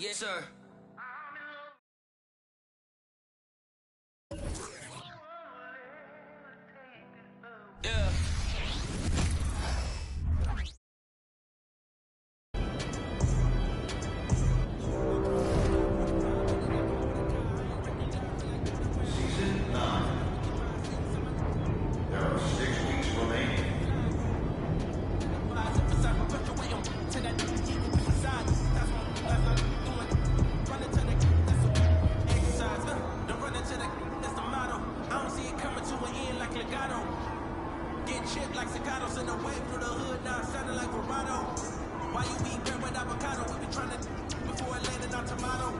Yes, sir. Yeah. Season 9. There are 6 weeks remaining. Like cicados in the way through the hood, now sounding like vibrato. Why you eat bread with avocado? We been trying to before it landed on tomato.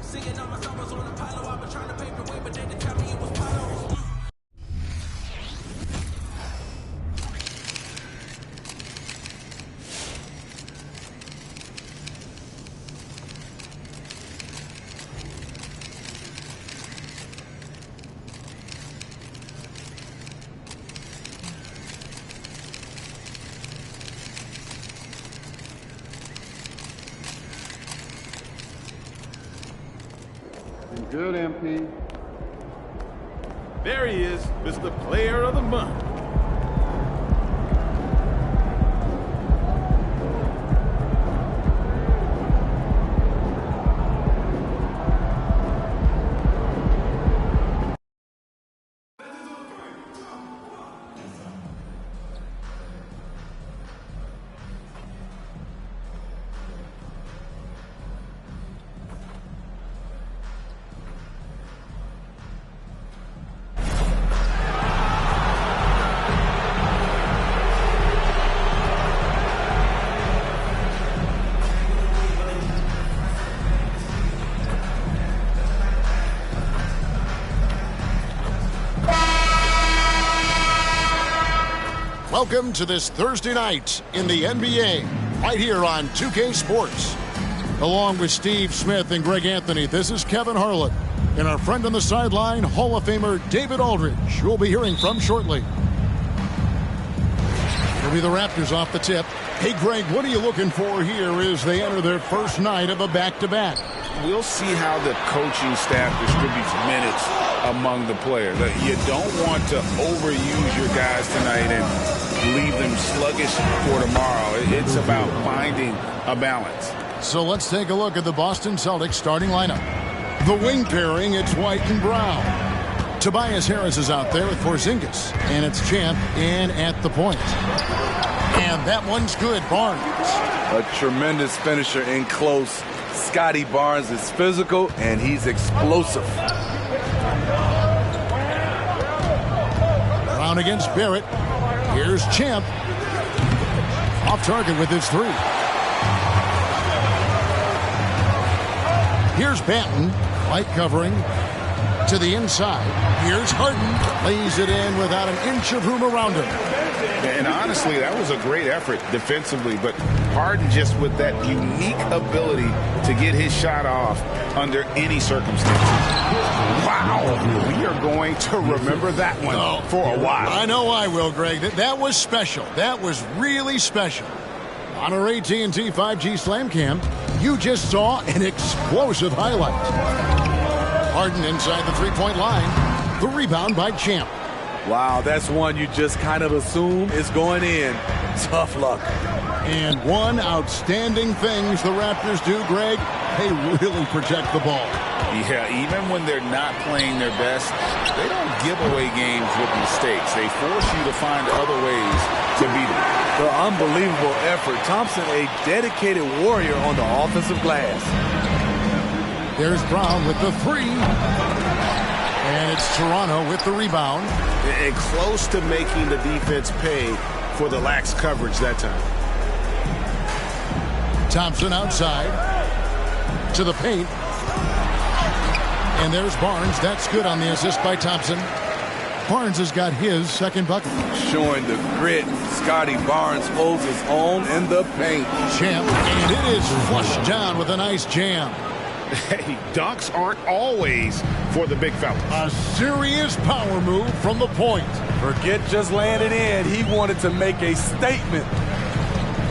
Singing all my songs on Apollo. I've been trying to pave the way, but they didn't tell me it was potholes. Good, MP. There he is, Mr. Player of the Month. Welcome to this Thursday night in the NBA, right here on 2K Sports. Along with Steve Smith and Greg Anthony, this is Kevin Harlan. And our friend on the sideline, Hall of Famer David Aldridge, who we'll be hearing from shortly. It'll be the Raptors off the tip. Hey, Greg, what are you looking for here as they enter their first night of a back-to-back? We'll see how the coaching staff distributes minutes among the players. You don't want to overuse your guys tonight and leave them sluggish for tomorrow. It's about finding a balance. So let's take a look at the Boston Celtics starting lineup. The wing pairing, it's White and Brown. Tobias Harris is out there with Porzingis, and it's Champ in at the point. And that one's good, Barnes. A tremendous finisher in close. Scotty Barnes is physical, and he's explosive. Brown against Barrett. Here's Champ. Off target with his three. Here's Banton. Light covering to the inside. Here's Harden. Lays it in without an inch of room around him. And honestly, that was a great effort defensively, but Harden just with that unique ability to get his shot off under any circumstances. Wow, we are going to remember that one for a while. I know I will, Greg. That was special. That was really special. On our AT&T 5G Slam Cam, you just saw an explosive highlight. Harden inside the three-point line. The rebound by Champ. Wow, that's one you just kind of assume is going in. Tough luck. And one outstanding things the Raptors do, Greg, they really protect the ball. Yeah, even when they're not playing their best, they don't give away games with mistakes. They force you to find other ways to beat them. The unbelievable effort. Thompson, a dedicated warrior on the offensive glass. There's Brown with the three. And it's Toronto with the rebound. And close to making the defense pay for the lax coverage that time. Thompson outside to the paint. And there's Barnes. That's good on the assist by Thompson. Barnes has got his second bucket. Showing the grit. Scotty Barnes holds his own in the paint. Champ. And it is flushed down with a nice jam. Hey, dunks aren't always for the big fella. A serious power move from the point. Forget just laying it in. He wanted to make a statement.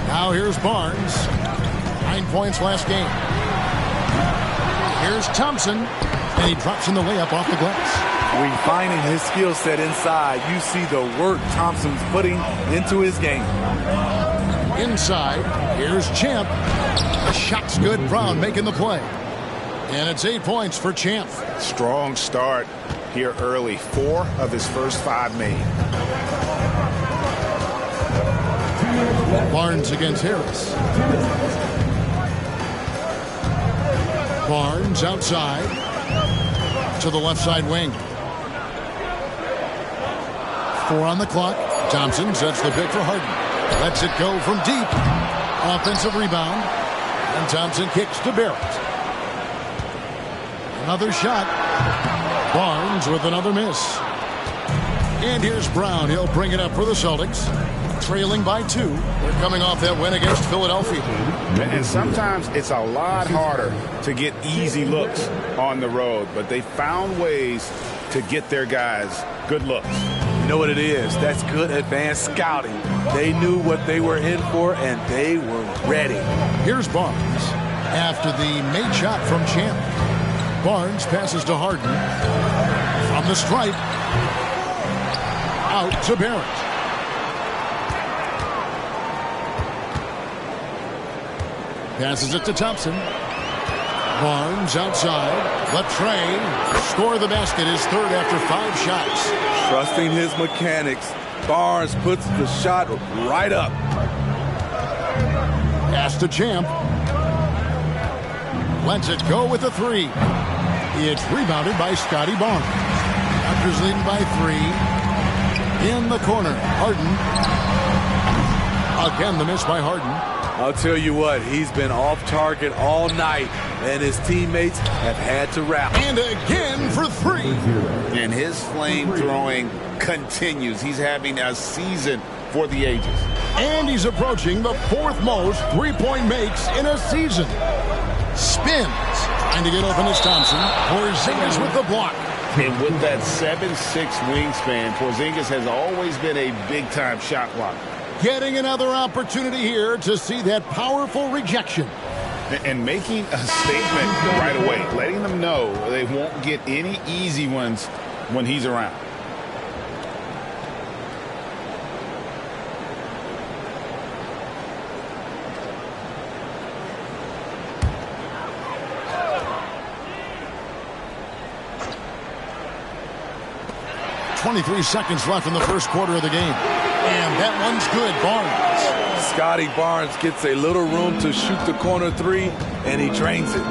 Now here's Barnes. 9 points last game. Here's Thompson, and he drops in the layup off the glass. Refining his skill set inside, you see the work Thompson's putting into his game. Inside, here's Champ. The shot's good. Brown making the play. And it's 8 points for Champ. Strong start here early. 4 of his first 5 made. Barnes against Harris. Barnes outside to the left side wing. 4 on the clock. Thompson sets the pick for Harden. Lets it go from deep. Offensive rebound. And Thompson kicks to Barrett. Another shot. Barnes with another miss. And here's Brown. He'll bring it up for the Celtics. Trailing by 2. They're coming off that win against Philadelphia. And sometimes it's a lot harder to get easy looks on the road, but they found ways to get their guys good looks. You know what it is? That's good advanced scouting. They knew what they were in for, and they were ready. Here's Barnes after the made shot from Champ. Barnes passes to Harden. From the stripe. Out to Barrett. Passes it to Thompson. Barnes outside. Latre score the basket. His third after 5 shots. Trusting his mechanics, Barnes puts the shot right up. Pass to Champ. Lets it go with a 3. It's rebounded by Scotty Barnes. Raptors leading by 3. In the corner, Harden. Again, the miss by Harden. I'll tell you what, he's been off target all night, and his teammates have had to rally. And again for 3. And his flame throwing continues. He's having a season for the ages. And he's approaching the 4th most three-point makes in a season. Spins. Trying to get open is Thompson. Porzingis with the block. And with that 7'6" wingspan, Porzingis has always been a big-time shot blocker. Getting another opportunity here to see that powerful rejection. And making a statement right away, letting them know they won't get any easy ones when he's around. .23 seconds left in the first quarter of the game. And that one's good. Barnes. Scotty Barnes gets a little room to shoot the corner 3, and he drains it.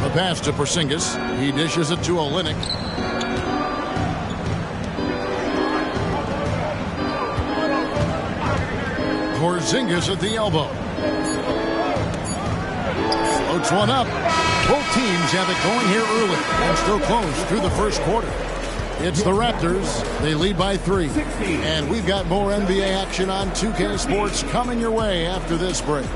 The pass to Porzingis. He dishes it to Olynyk. Porzingis at the elbow. Floats one up. Both teams have it going here early and still close through the first quarter. It's the Raptors. They lead by 3. And we've got more NBA action on 2K Sports coming your way after this break.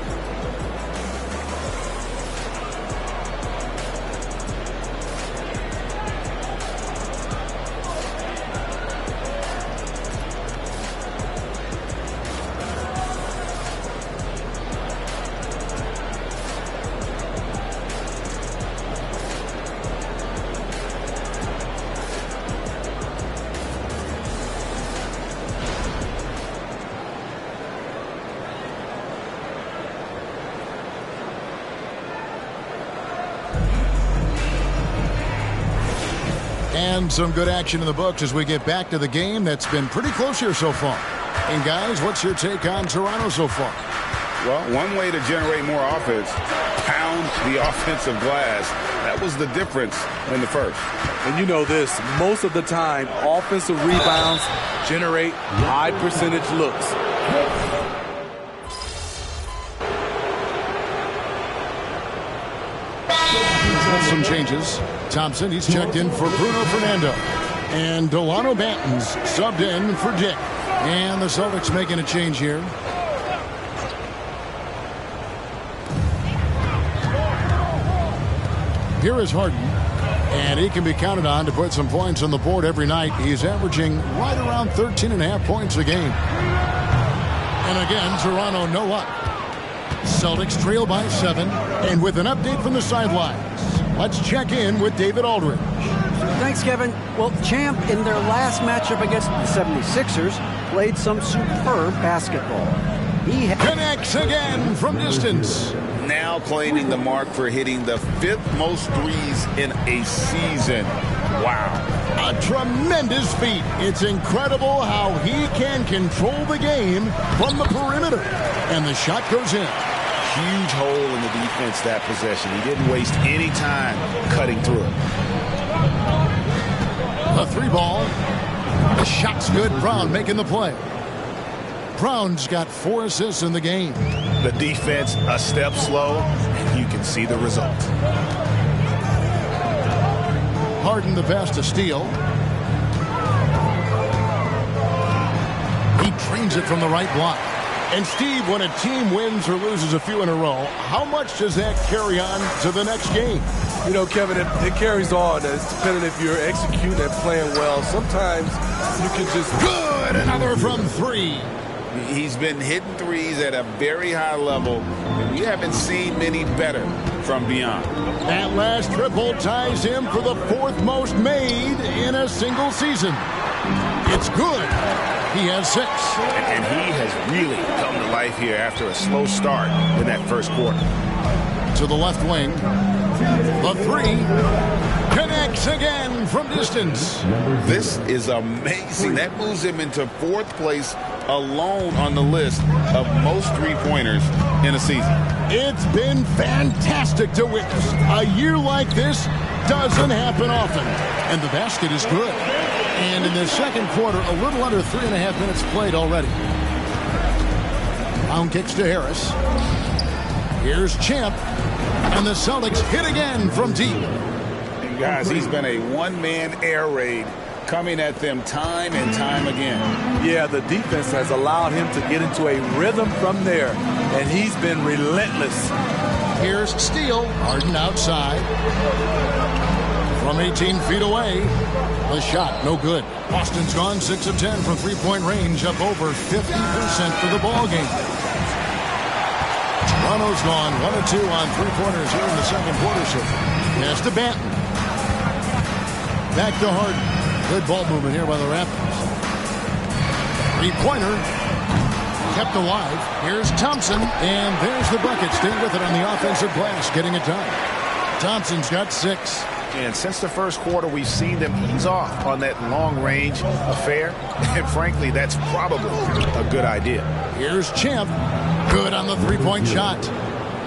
And some good action in the books as we get back to the game that's been pretty close here so far. And guys, what's your take on Toronto so far? Well, one way to generate more offense, pound the offensive glass. That was the difference in the first. And you know this, most of the time, offensive rebounds generate high percentage looks. Some changes. Thompson, he's checked in for Bruno Fernando. And Delano Banton's subbed in for Dick. And the Celtics making a change here. Here is Harden. And he can be counted on to put some points on the board every night. He's averaging right around 13.5 points a game. And again, Toronto no luck. Celtics trail by 7. And with an update from the sidelines, let's check in with David Aldridge. Thanks, Kevin. Well, Champ, in their last matchup against the 76ers, played some superb basketball. He connects again from distance. Now claiming the mark for hitting the 5th most threes in a season. Wow. A tremendous feat. It's incredible how he can control the game from the perimeter. And the shot goes in. Huge hole in the defense that possession. He didn't waste any time cutting through it. A 3-ball. The shot's good. Brown making the play. Brown's got 4 assists in the game. The defense a step slow, and you can see the result. Harden the pass to Steele. He drains it from the right block. And Steve, when a team wins or loses a few in a row, how much does that carry on to the next game? You know, Kevin, it carries on. It's depending if you're executing and playing well. Sometimes you can just... Good! Another from 3. He's been hitting threes at a very high level, and we haven't seen many better from beyond. That last triple ties him for the 4th most made in a single season. It's good. He has 6. And he has really come to life here after a slow start in that first quarter. To the left wing. The 3 connects again from distance. This is amazing. That moves him into 4th place alone on the list of most three-pointers in a season. It's been fantastic to witness. A year like this doesn't happen often. And the basket is good. And in the second quarter, a little under 3.5 minutes played already. Brown kicks to Harris. Here's Champ. And the Celtics hit again from deep. Guys, he's been a one-man air raid coming at them time and time again. Yeah, the defense has allowed him to get into a rhythm from there, and he's been relentless. Here's Steele. Harden outside. From 18 feet away. The shot, no good. Boston's gone 6 of 10 from three-point range, up over 50% for the ball game. Toronto's gone 1 of 2 on three-pointers here in the second quarter. So pass to Banton. Back to Harden. Good ball movement here by the Raptors. Three-pointer. Kept alive. Here's Thompson. And there's the bucket. Stay with it on the offensive glass. Getting it done. Thompson's got 6. And since the first quarter, we've seen them ease off on that long-range affair. And frankly, that's probably a good idea. Here's Champ. Good on the three-point shot.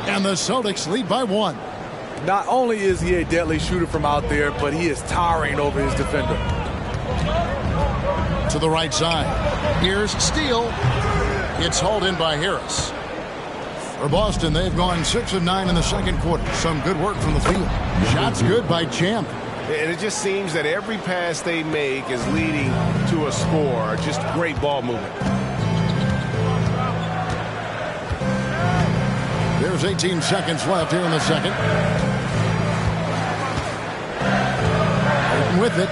And the Celtics lead by 1. Not only is he a deadly shooter from out there, but he is towering over his defender. To the right side. Here's Steele. It's hauled in by Harris. For Boston, they've gone 6 of 9 in the second quarter. Some good work from the field. Shots good by Champ. And it just seems that every pass they make is leading to a score. Just great ball movement. There's 18 seconds left here in the second. With it.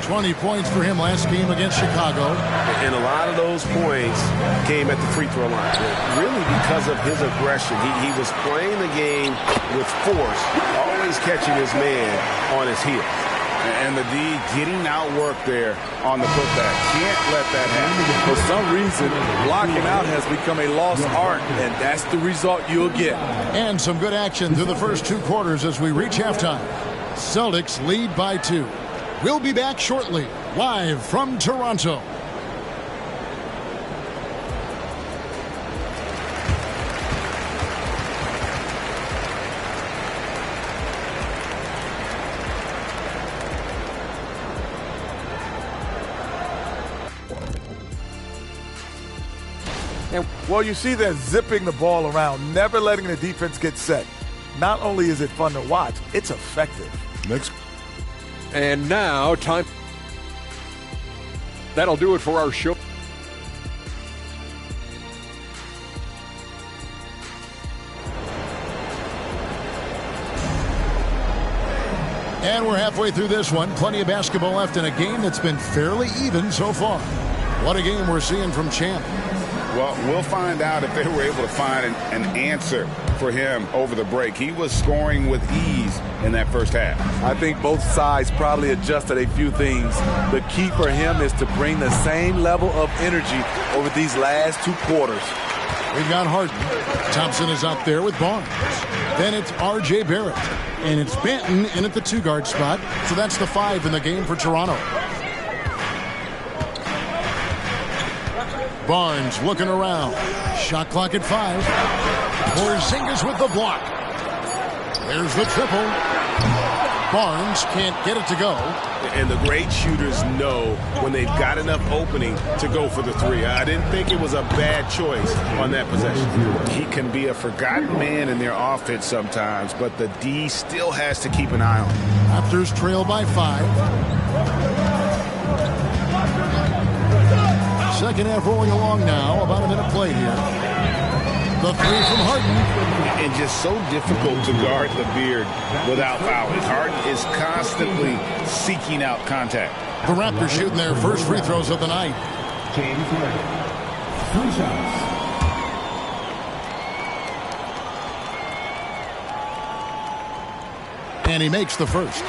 20 points for him last game against Chicago. And a lot of those points came at the free throw line. Really because of his aggression. He was playing the game with force, always catching his man on his heel. And the D getting outworked there on the putback. Can't let that happen. For some reason, blocking out has become a lost art, and that's the result you'll get. And some good action through the first 2 quarters as we reach halftime. Celtics lead by 2. We'll be back shortly, live from Toronto. Well, you see them zipping the ball around, never letting the defense get set. Not only is it fun to watch, it's effective. Next. And now, time. That'll do it for our show. And we're halfway through this one. Plenty of basketball left in a game that's been fairly even so far. What a game we're seeing from Champ. Well, we'll find out if they were able to find an answer for him over the break. He was scoring with ease in that first half. I think both sides probably adjusted a few things. The key for him is to bring the same level of energy over these last 2 quarters. We've got Harden. Thompson is out there with Barnes. Then it's R.J. Barrett. And it's Banton in at the 2-guard spot. So that's the 5 in the game for Toronto. Barnes looking around. Shot clock at 5. Porzingis with the block. There's the triple. Barnes can't get it to go. And the great shooters know when they've got enough opening to go for the 3. I didn't think it was a bad choice on that possession. He can be a forgotten man in their offense sometimes, but the D still has to keep an eye on him. Raptors trail by 5. Second half rolling along now. About a minute played here. The 3 from Harden. And just so difficult to guard the beard without fouling. Harden is constantly seeking out contact. The Raptors shooting their first free throws of the night. James Harden. 3 shots. And he makes the first.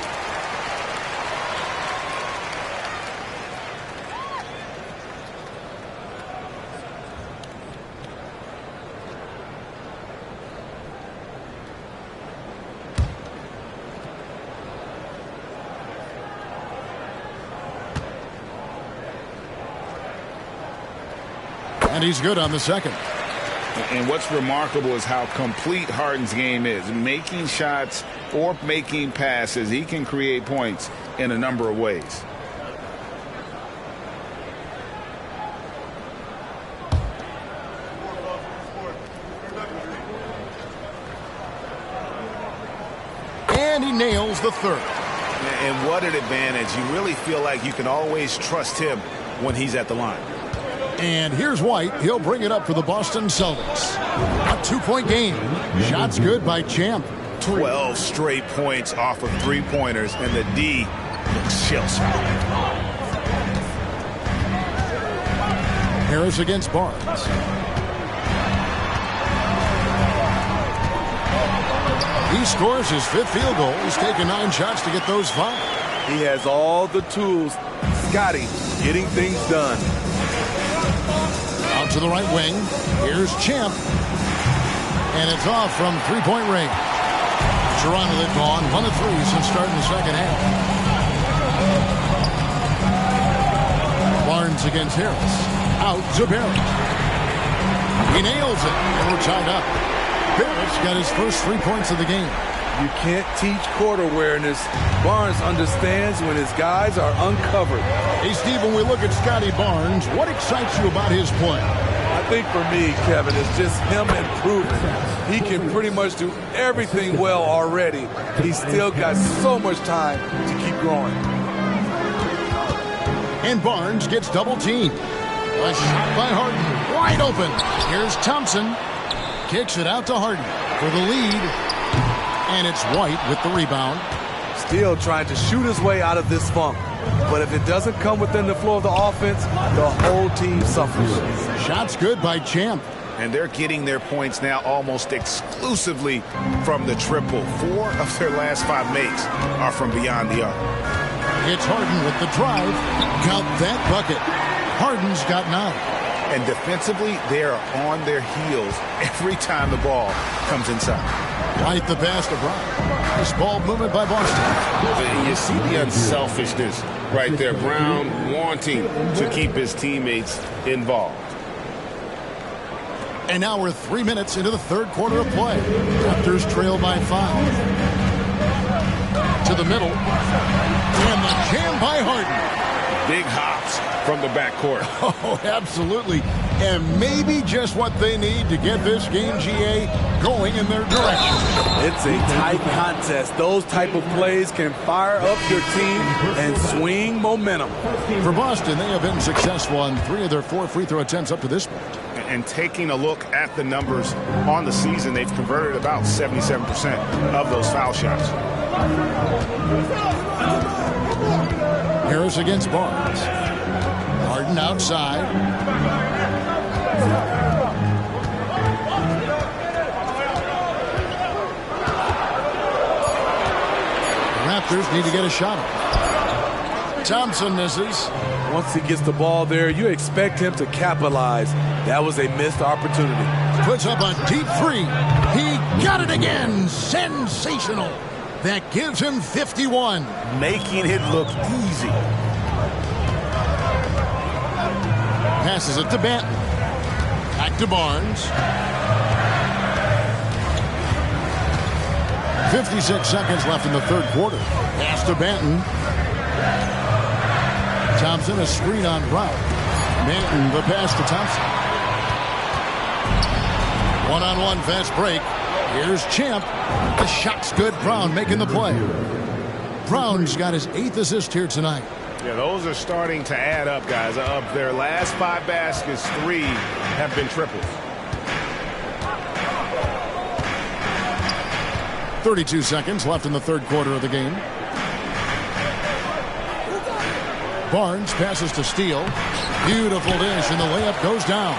And he's good on the second. And what's remarkable is how complete Harden's game is. Making shots or making passes, he can create points in a number of ways. And he nails the third. And what an advantage. You really feel like you can always trust him when he's at the line. And here's White. He'll bring it up for the Boston Celtics. A 2-point game. Shots good by Champ. 12 straight points off of 3-pointers, and the D looks shell-shocked. Harris against Barnes. He scores his 5th field goal. He's taken 9 shots to get those 5. He has all the tools. Scotty getting things done. Out to the right wing. Here's Champ. And it's off from 3-point range. Toronto had gone 1 of 3 since starting the second half. Barnes against Harris. Out to Barrett. He nails it. And we're tied up. Barrett's got his first 3 points of the game. You can't teach court awareness. Barnes understands when his guys are uncovered. Hey, Steve, when we look at Scotty Barnes, what excites you about his play? I think for me, Kevin, it's just him improving. He can pretty much do everything well already. He's still got so much time to keep growing. And Barnes gets double-teamed. A shot by Harden. Wide open. Here's Thompson. Kicks it out to Harden for the lead. And it's White with the rebound. Still trying to shoot his way out of this funk. But if it doesn't come within the flow of the offense, the whole team suffers. Shots good by Champ. And they're getting their points now almost exclusively from the triple. 4 of their last 5 makes are from beyond the arc. It's Harden with the drive. Got that bucket. Harden's got 9. And defensively, they are on their heels every time the ball comes inside. White the pass to Brown. Nice ball movement by Boston. You see the unselfishness right there. Brown wanting to keep his teammates involved. And now we're 3 minutes into the third quarter of play. Raptors trail by 5. To the middle. And the jam by Harden. Big hops from the backcourt. Oh, absolutely. And maybe just what they need to get this game, GA, going in their direction. It's a tight contest. Those type of plays can fire up your team and swing momentum. For Boston, they have been successful on 3 of their 4 free throw attempts up to this point. And taking a look at the numbers on the season, they've converted about 77% of those foul shots. Harris against Barnes. Harden outside. Raptors need to get a shot up. Thompson misses. Once he gets the ball there, you expect him to capitalize. That was a missed opportunity. Puts up a deep three. He got it again. Sensational. That gives him 51. Making it look easy. Passes it to Banton. Back to Barnes. 56 seconds left in the third quarter. Pass to Banton. Thompson, a screen on Brown. Banton, the pass to Thompson. One-on-one fast break. Here's Champ. The shot's good. Brown making the play. Brown's got his 8th assist here tonight. Yeah, those are starting to add up, guys. Of their last 5 baskets, 3 have been triples. 32 seconds left in the third quarter of the game. Barnes passes to Steele. Beautiful dish, and the layup goes down.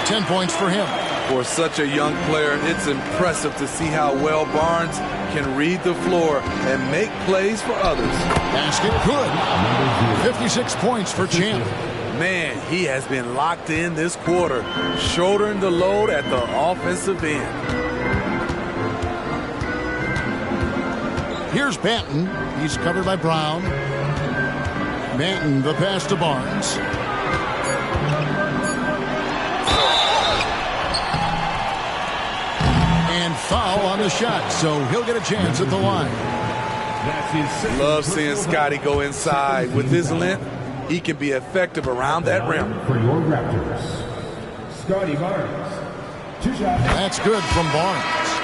10 points for him. For such a young player, it's impressive to see how well Barnes can read the floor and make plays for others. Basket good. 56 points for Champ. Man, he has been locked in this quarter, shouldering the load at the offensive end. Here's Banton. He's covered by Brown. Banton, the pass to Barnes. And foul on the shot, so he'll get a chance at the line. Love seeing Scotty go inside. With his length, he can be effective around that rim. For your Raptors, Scotty Barnes. 2 shots. That's good from Barnes.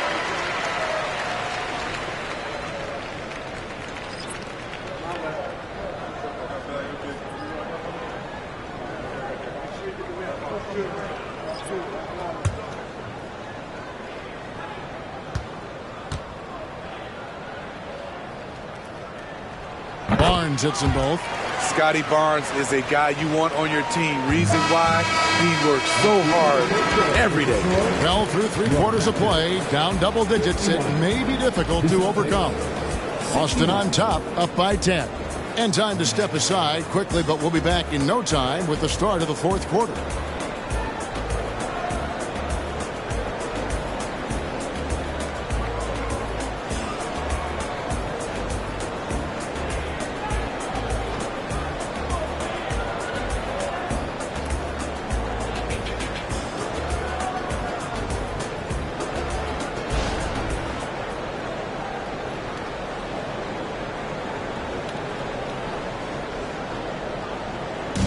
Barnes hits them both. Scotty Barnes is a guy you want on your team. Reason why? He works so hard every day. Well, through 3 quarters of play, down double digits, it may be difficult to overcome. Austin on top, up by 10. And time to step aside quickly, but we'll be back in no time with the start of the fourth quarter.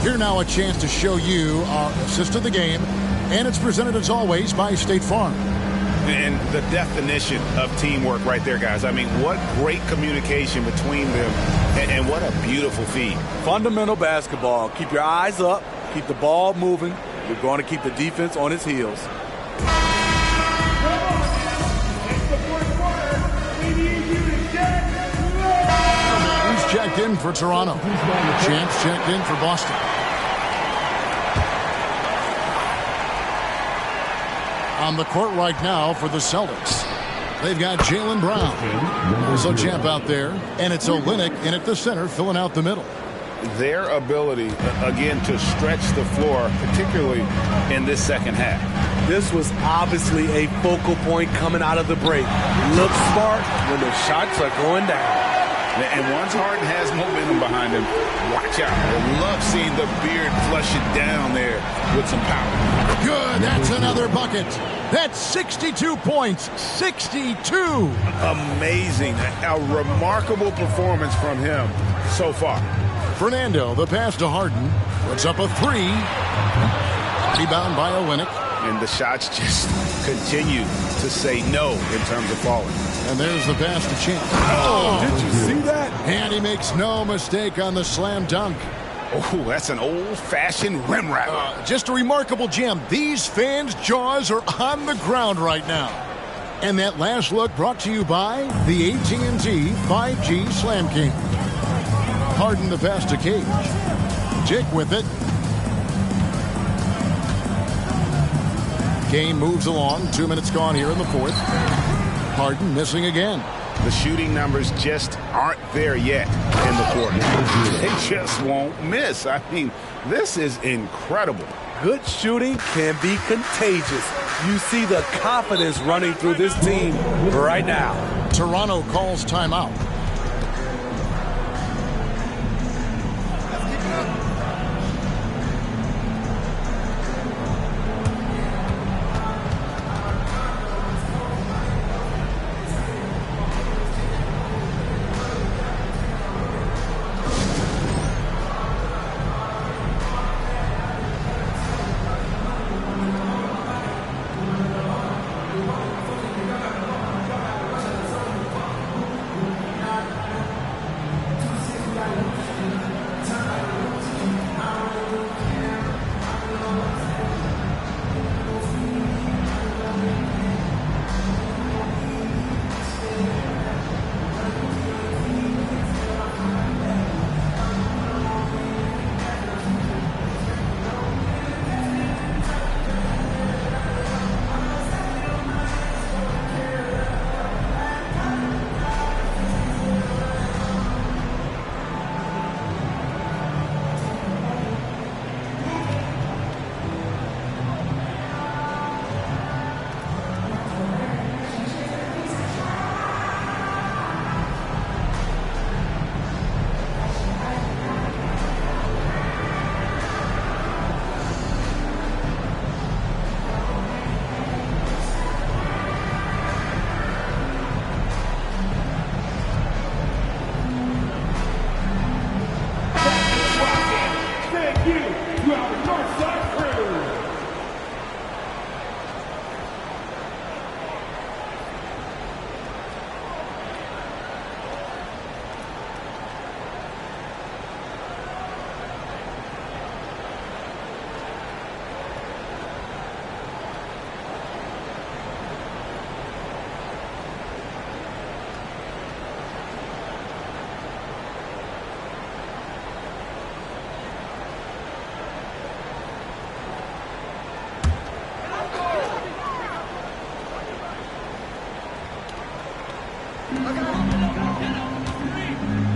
Here now a chance to show you our assist of the game, and it's presented as always by State Farm. And the definition of teamwork right there, guys. I mean, what great communication between them, and what a beautiful feed. Fundamental basketball. Keep your eyes up, keep the ball moving. You're going to keep the defense on its heels. He's checked in for Toronto. Champs checked in for Boston. On the court right now for the Celtics. They've got Jaylen Brown. Also Champ out there. And it's Olynyk in at the center, filling out the middle. Their ability, again, to stretch the floor, particularly in this second half. This was obviously a focal point coming out of the break. Look smart when the shots are going down. And once Harden has momentum behind him, watch out. I love seeing the beard flush it down there with some power. Good. That's another bucket. That's 62 points. 62. Amazing. A remarkable performance from him so far. Fernando, the pass to Harden. Puts up a 3. Rebound by Olynyk. And the shots just continue to say no in terms of falling. And there's the pass to Champ. Oh, did you see that? And he makes no mistake on the slam dunk. Oh, that's an old-fashioned rim rattler. Just a remarkable gem. These fans' jaws are on the ground right now. And that last look brought to you by the AT&T 5G Slam King. Harden the pass to Cage. Jake with it. Game moves along. 2 minutes gone here in the fourth. Harden missing again. The shooting numbers just aren't there yet in the quarter. They just won't miss. I mean, this is incredible. Good shooting can be contagious. You see the confidence running through this team right now. Toronto calls timeout.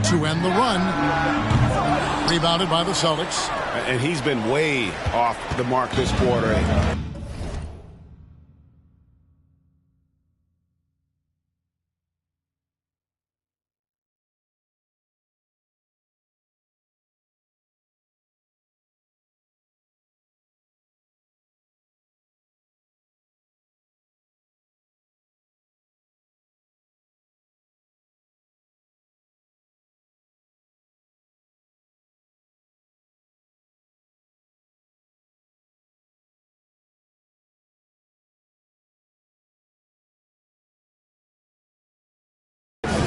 To end the run. Rebounded by the Celtics. And he's been way off the mark this quarter.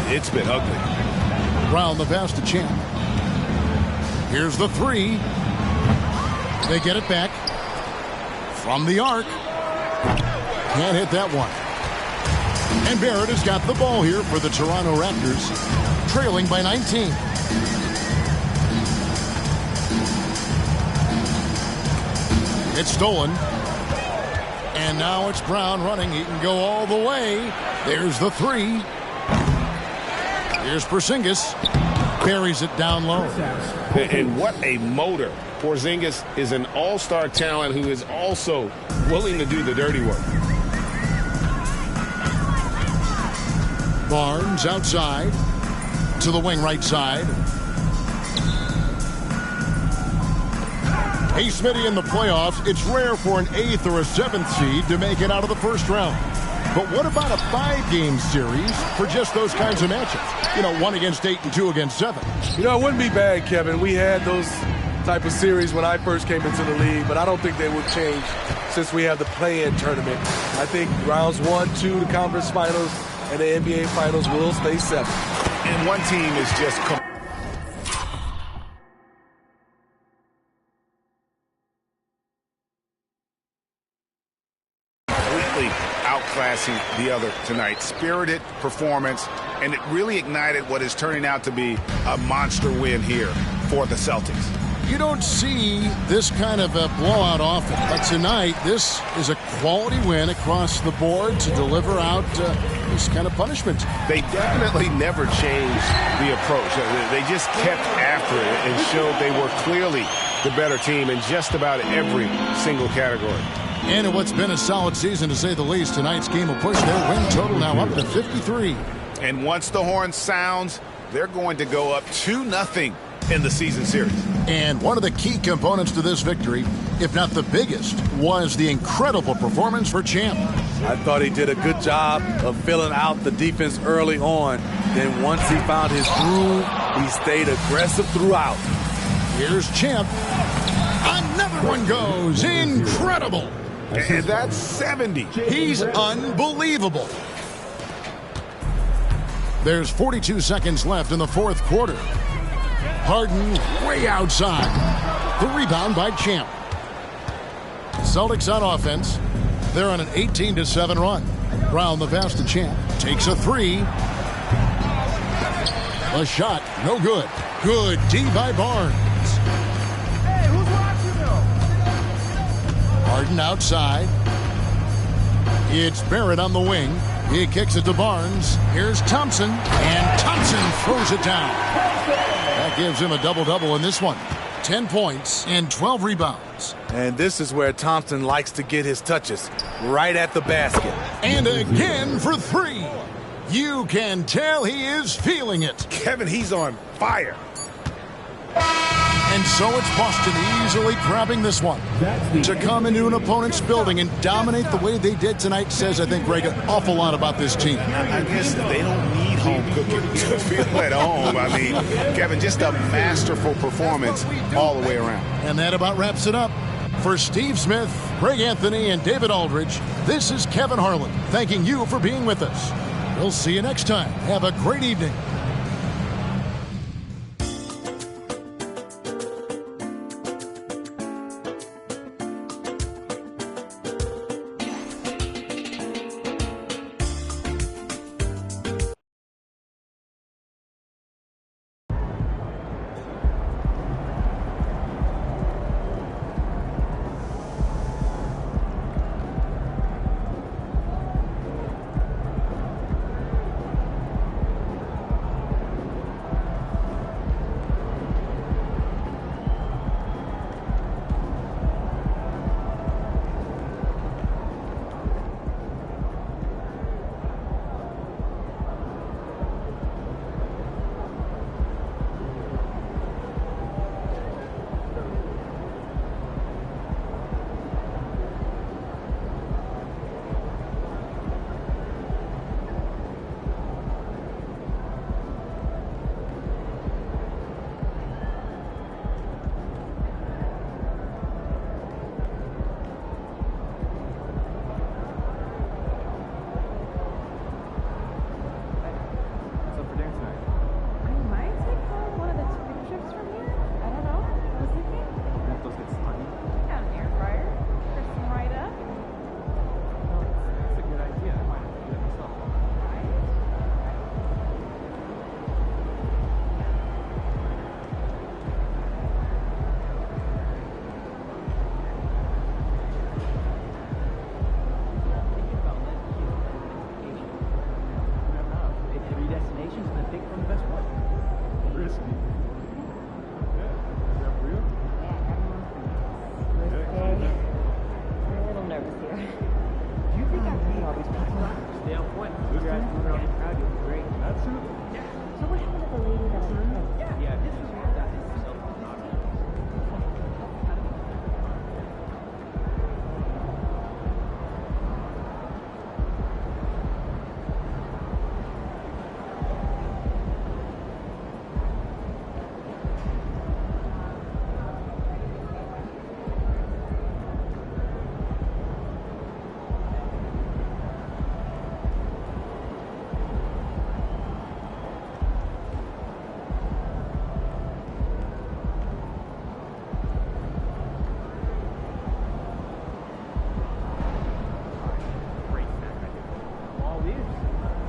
It's been ugly. Round the pass to Champ. Here's the three. They get it back. From the arc. Can't hit that one. And Barrett has got the ball here for the Toronto Raptors. Trailing by 19. It's stolen. And now it's Brown running. He can go all the way. There's the three. Here's Porzingis. Buries it down low. And what a motor. Porzingis is an all-star talent who is also willing to do the dirty work. Barnes outside to the wing right side. Hey, Smitty, in the playoffs, it's rare for an 8th or a 7th seed to make it out of the first round. But what about a 5-game series for just those kinds of matchups? You know, 1 against 8 and 2 against 7. You know, it wouldn't be bad, Kevin. We had those type of series when I first came into the league, but I don't think they would change since we have the play-in tournament. I think rounds 1, 2, the conference finals, and the NBA finals will stay 7. And one team is just completely outclassing the other tonight. Spirited performance, and it really ignited what is turning out to be a monster win here for the Celtics. You don't see this kind of a blowout often, but tonight this is a quality win across the board to deliver out this kind of punishment. They definitely never changed the approach. They just kept after it and showed they were clearly the better team in just about every single category. And in what's been a solid season, to say the least, tonight's game will push their win total now up to 53. And once the horn sounds, they're going to go up 2-0 in the season series. And one of the key components to this victory, if not the biggest, was the incredible performance for Champ. I thought he did a good job of filling out the defense early on. Then once he found his groove, he stayed aggressive throughout. Here's Champ. Another one goes. Incredible. And that's 70. He's unbelievable. There's 42 seconds left in the fourth quarter. Harden way outside. The rebound by Champ. Celtics on offense. They're on an 18-7 run. Brown, the pass to Champ. Takes a three. A shot, no good. Good D by Barnes. Hey, who's watching though? Harden outside. It's Barrett on the wing. He kicks it to Barnes. Here's Thompson. And Thompson throws it down. That gives him a double-double in this one. 10 points and 12 rebounds. And this is where Thompson likes to get his touches, right at the basket. And again for three. You can tell he is feeling it. Kevin, he's on fire. And so it's Boston easily grabbing this one. To come into an opponent's building and dominate the way they did tonight says, I think, Greg, an awful lot about this team. I guess they don't need home cooking to feel at home. I mean, Kevin, just a masterful performance all the way around. And that about wraps it up. For Steve Smith, Greg Anthony, and David Aldridge, this is Kevin Harlan thanking you for being with us. We'll see you next time. Have a great evening.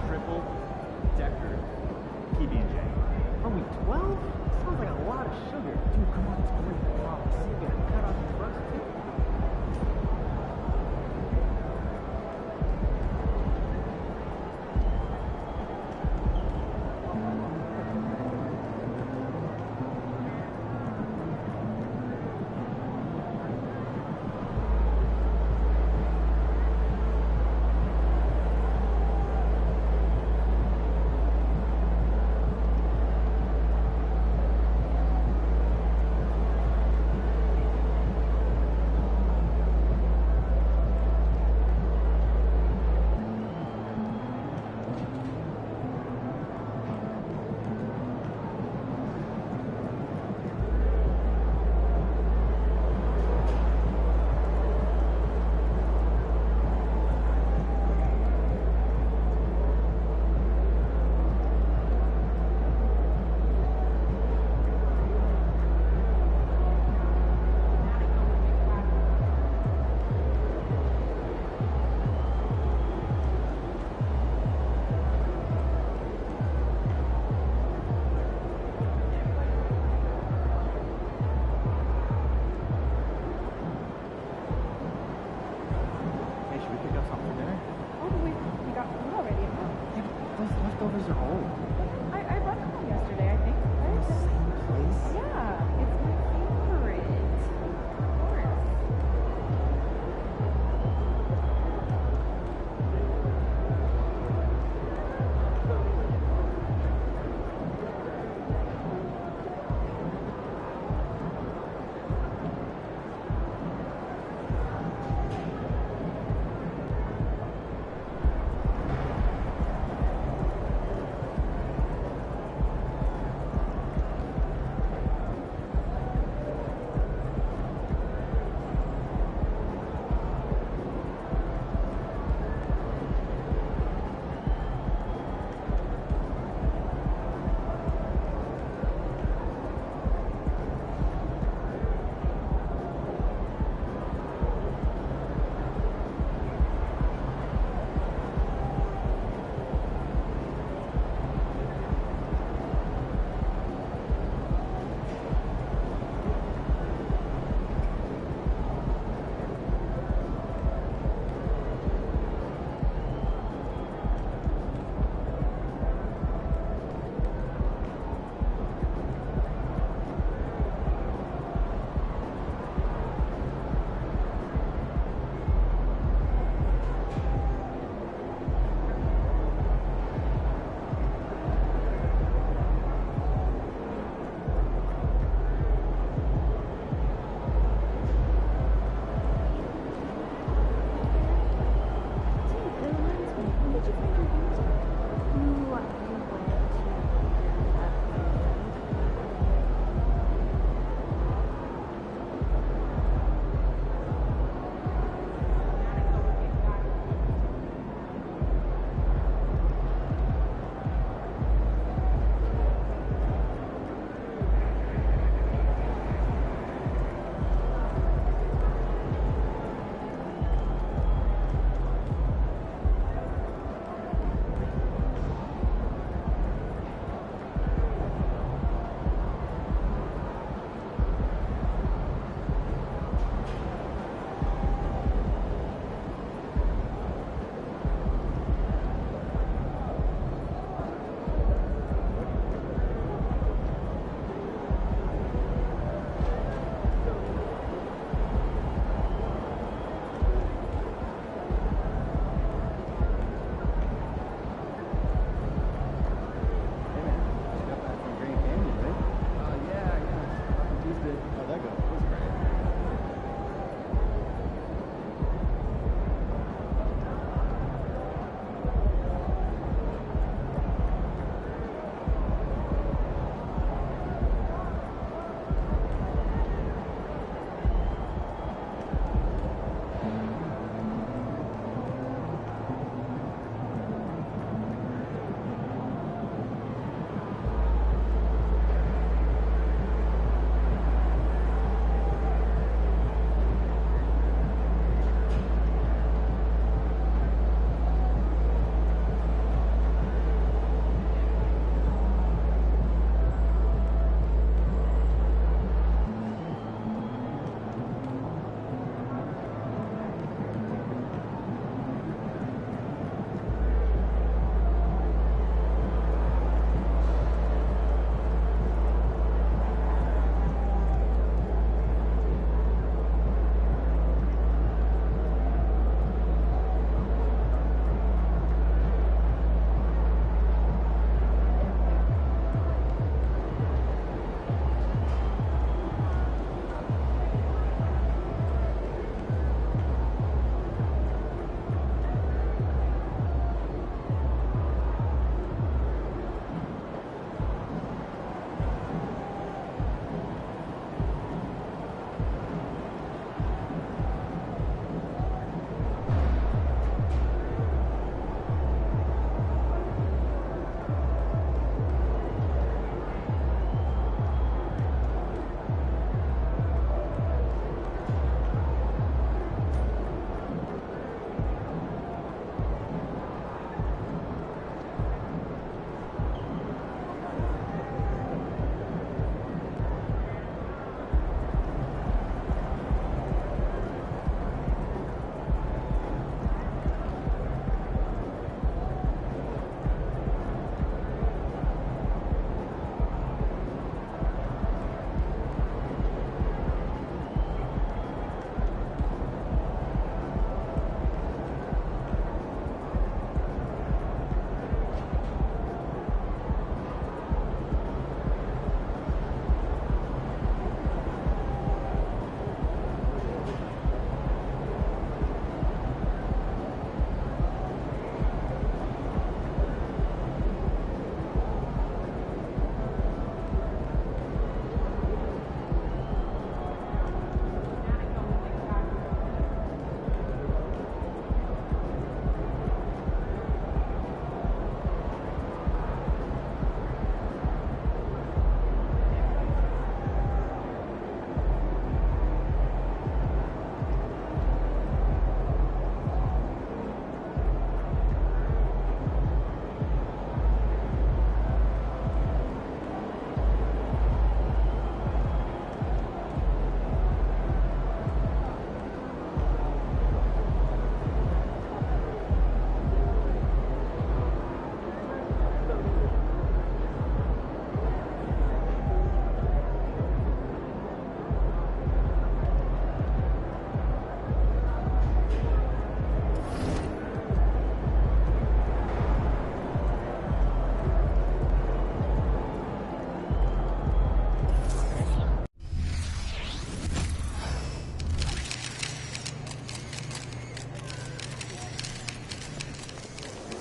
Triple decker PB&J. Are we 12? Sounds like a lot of sugar. Dude, come on, it's great. Promise. You gotta cut off the first two.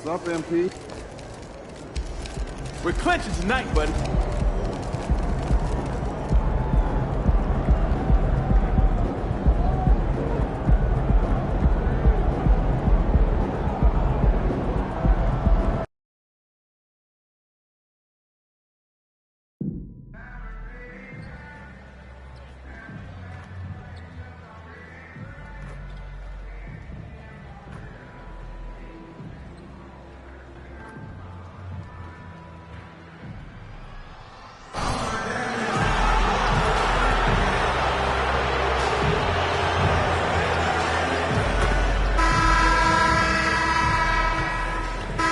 What's up, MP? We're clinching tonight, buddy.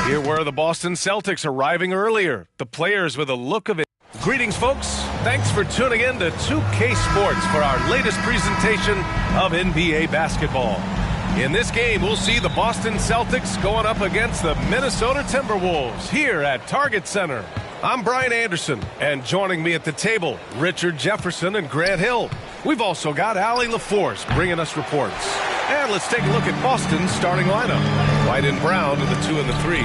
Here were the Boston Celtics arriving earlier. The players with a look of it. Greetings, folks. Thanks for tuning in to 2K Sports for our latest presentation of NBA basketball. In this game, we'll see the Boston Celtics going up against the Minnesota Timberwolves here at Target Center. I'm Brian Anderson, and joining me at the table, Richard Jefferson and Grant Hill. We've also got Allie LaForce bringing us reports. And let's take a look at Boston's starting lineup. White and Brown to the 2 and the 3.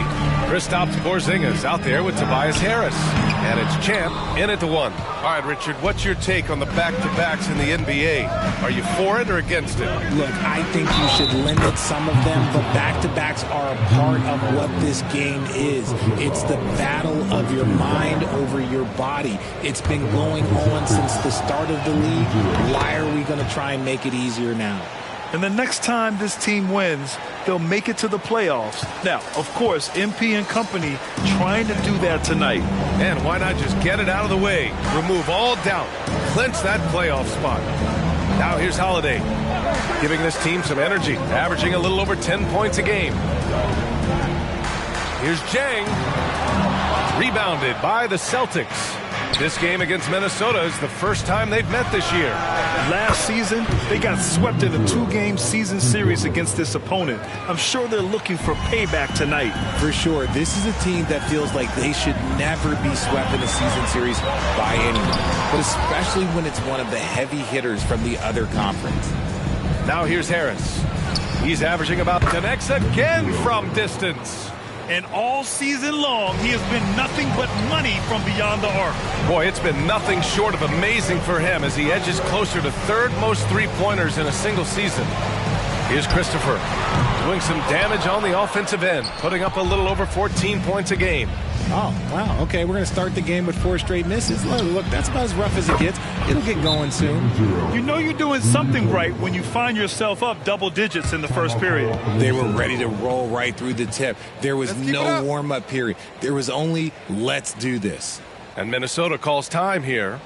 Kristaps Porzingis out there with Tobias Harris. And it's Champ in at the 1. All right, Richard, what's your take on the back-to-backs in the NBA? Are you for it or against it? Look, I think you should limit some of them, but back-to-backs are a part of what this game is. It's the battle of your mind over your body. It's been going on since the start of the league. Why are we going to try and make it easier now? And the next time this team wins, they'll make it to the playoffs. Now, of course, MP and company trying to do that tonight. And why not just get it out of the way? Remove all doubt. Clinch that playoff spot. Now here's Holiday, giving this team some energy, averaging a little over 10 points a game. Here's Jang, rebounded by the Celtics. This game against Minnesota is the first time they've met this year. Last season, they got swept in a 2-game season series against this opponent. I'm sure they're looking for payback tonight. For sure, this is a team that feels like they should never be swept in a season series by anyone, but especially when it's one of the heavy hitters from the other conference. Now here's Harris. He's averaging about 10x again from distance. And all season long, he has been nothing but money from beyond the arc. Boy, it's been nothing short of amazing for him as he edges closer to third most three-pointers in a single season. Here's Christopher doing some damage on the offensive end, putting up a little over 14 points a game. Oh, wow. Okay, we're going to start the game with 4 straight misses. Look, that's about as rough as it gets. It'll get going soon. You know you're doing something right when you find yourself up double digits in the first period. They were ready to roll right through the tip. There was no warm-up period. There was only, let's do this. And Minnesota calls time here.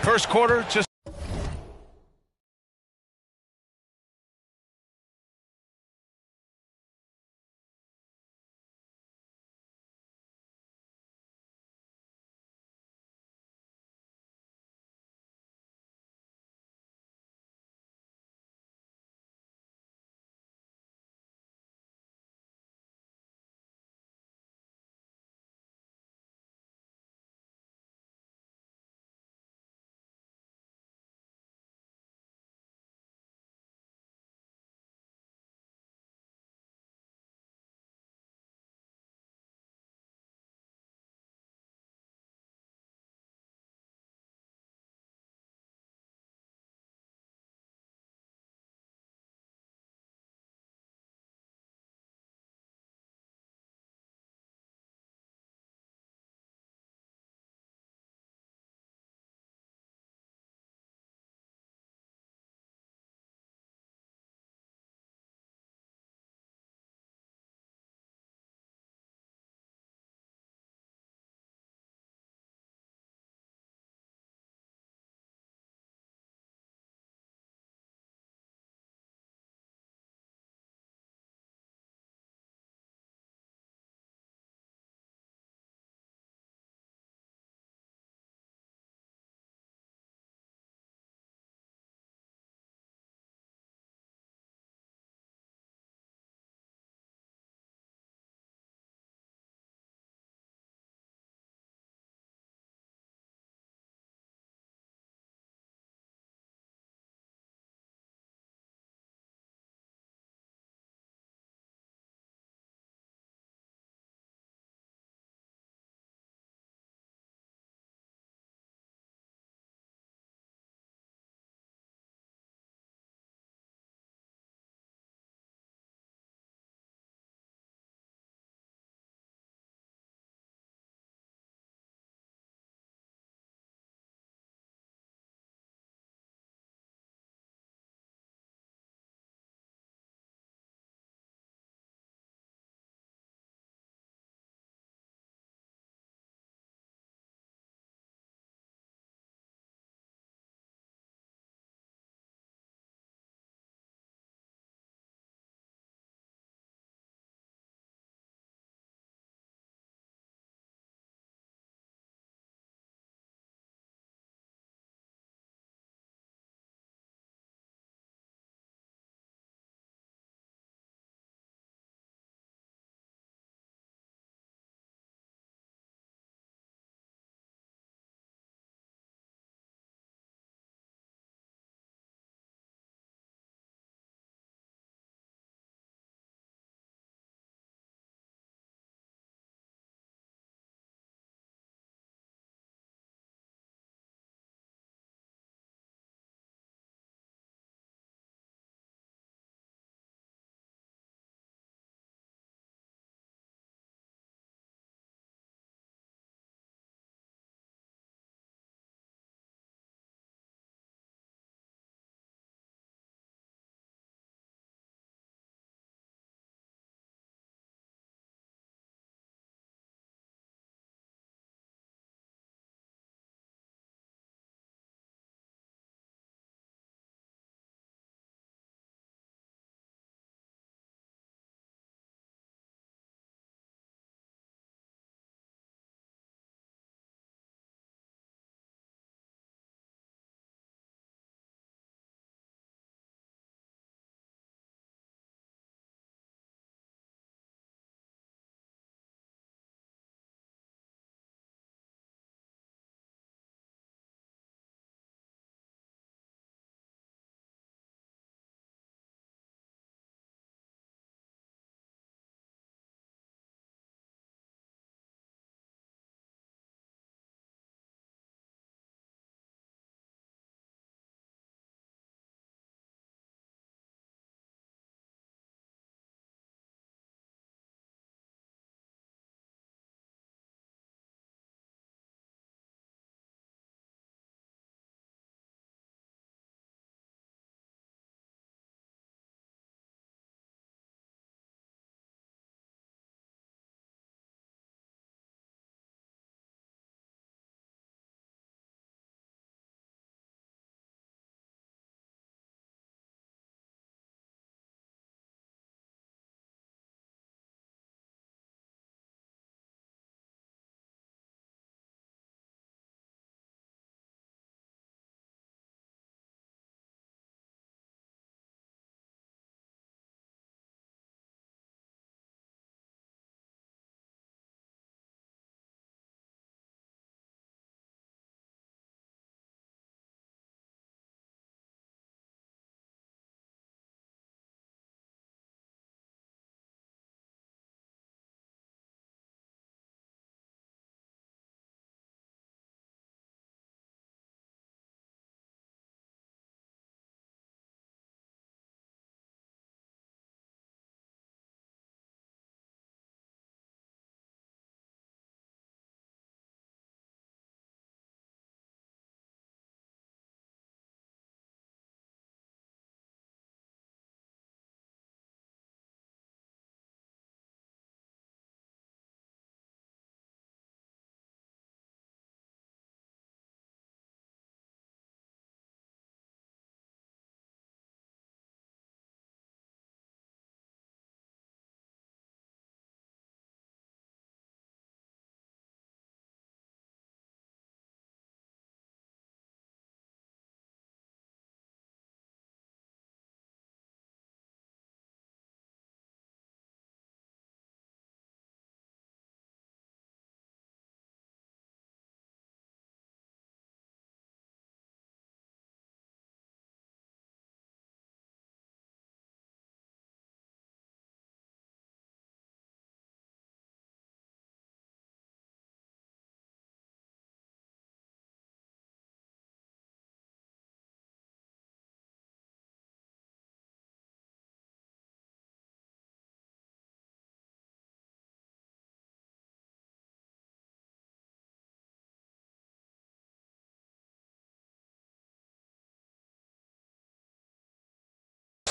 First quarter, just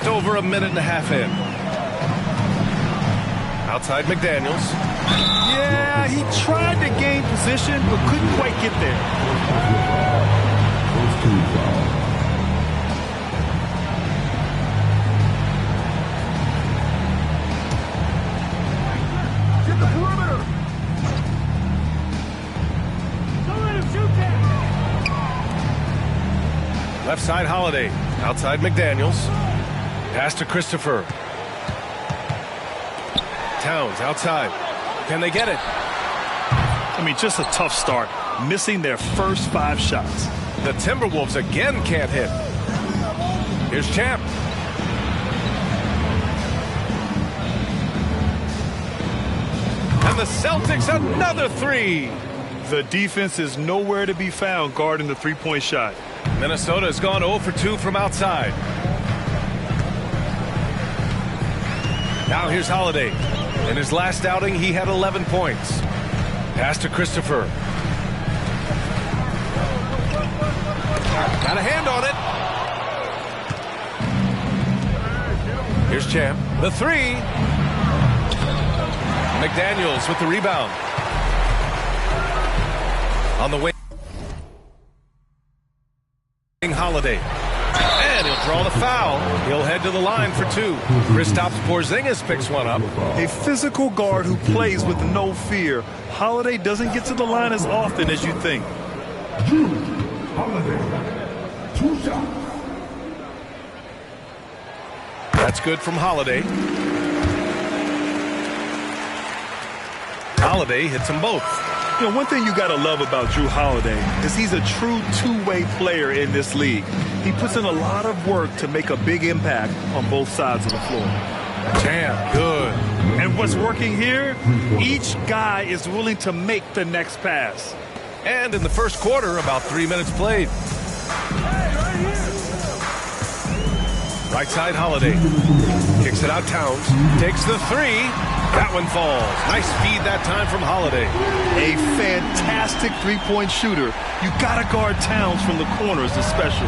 Just over a minute and a half in. Outside McDaniels. Yeah, he tried to gain position, but couldn't quite get there. Left side Holiday. Outside McDaniels. Pass to Christopher. Towns outside. Can they get it? I mean, just a tough start. Missing their first 5 shots. The Timberwolves again can't hit. Here's Champ. And the Celtics another 3. The defense is nowhere to be found guarding the three-point shot. Minnesota has gone 0 for 2 from outside. Now here's Holiday. In his last outing, he had 11 points. Pass to Christopher. Got a hand on it. Here's Champ. The 3. McDaniels with the rebound. On the wing. Holiday. And he'll draw the foul. He'll head to the line for 2. Kristaps Porzingis picks one up. A physical guard who plays with no fear. Holiday doesn't get to the line as often as you think. Holiday. 2 shots. That's good from Holiday. Holiday hits them both. You know, one thing you got to love about Jrue Holiday is he's a true two-way player in this league. He puts in a lot of work to make a big impact on both sides of the floor. Champ, good. And what's working here, each guy is willing to make the next pass. And in the first quarter, about 3 minutes played. Right side Holiday. Kicks it out Towns. Takes the 3. That one falls. Nice feed that time from Holiday. A fantastic three-point shooter. You got to guard Towns from the corners especially.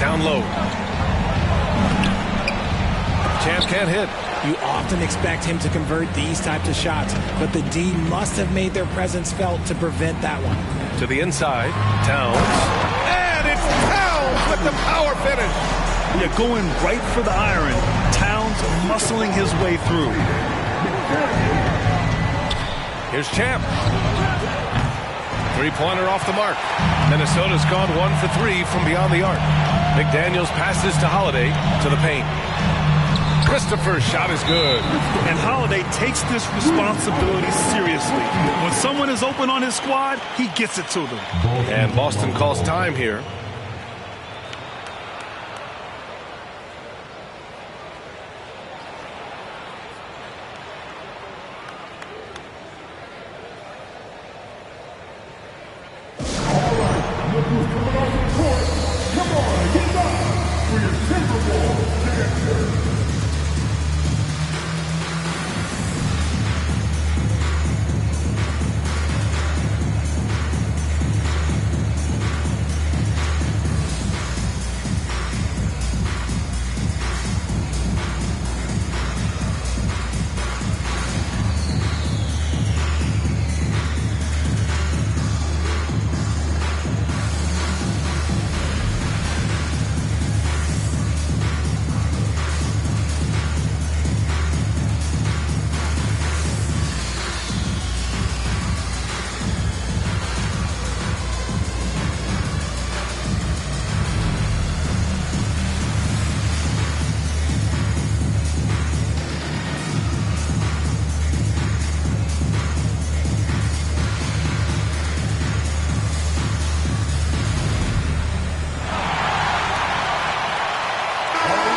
Down low. Champ can't hit. You often expect him to convert these types of shots, but the D must have made their presence felt to prevent that one. To the inside. Towns. And it's Towns with the power finish. Yeah, going right for the iron. Towns muscling his way through. Here's Champ. Three-pointer off the mark. Minnesota's gone 1 for 3 from beyond the arc. McDaniels passes to Holiday to the paint. Christopher's shot is good. And Holiday takes this responsibility seriously. When someone is open on his squad, he gets it to them. And Boston calls time here.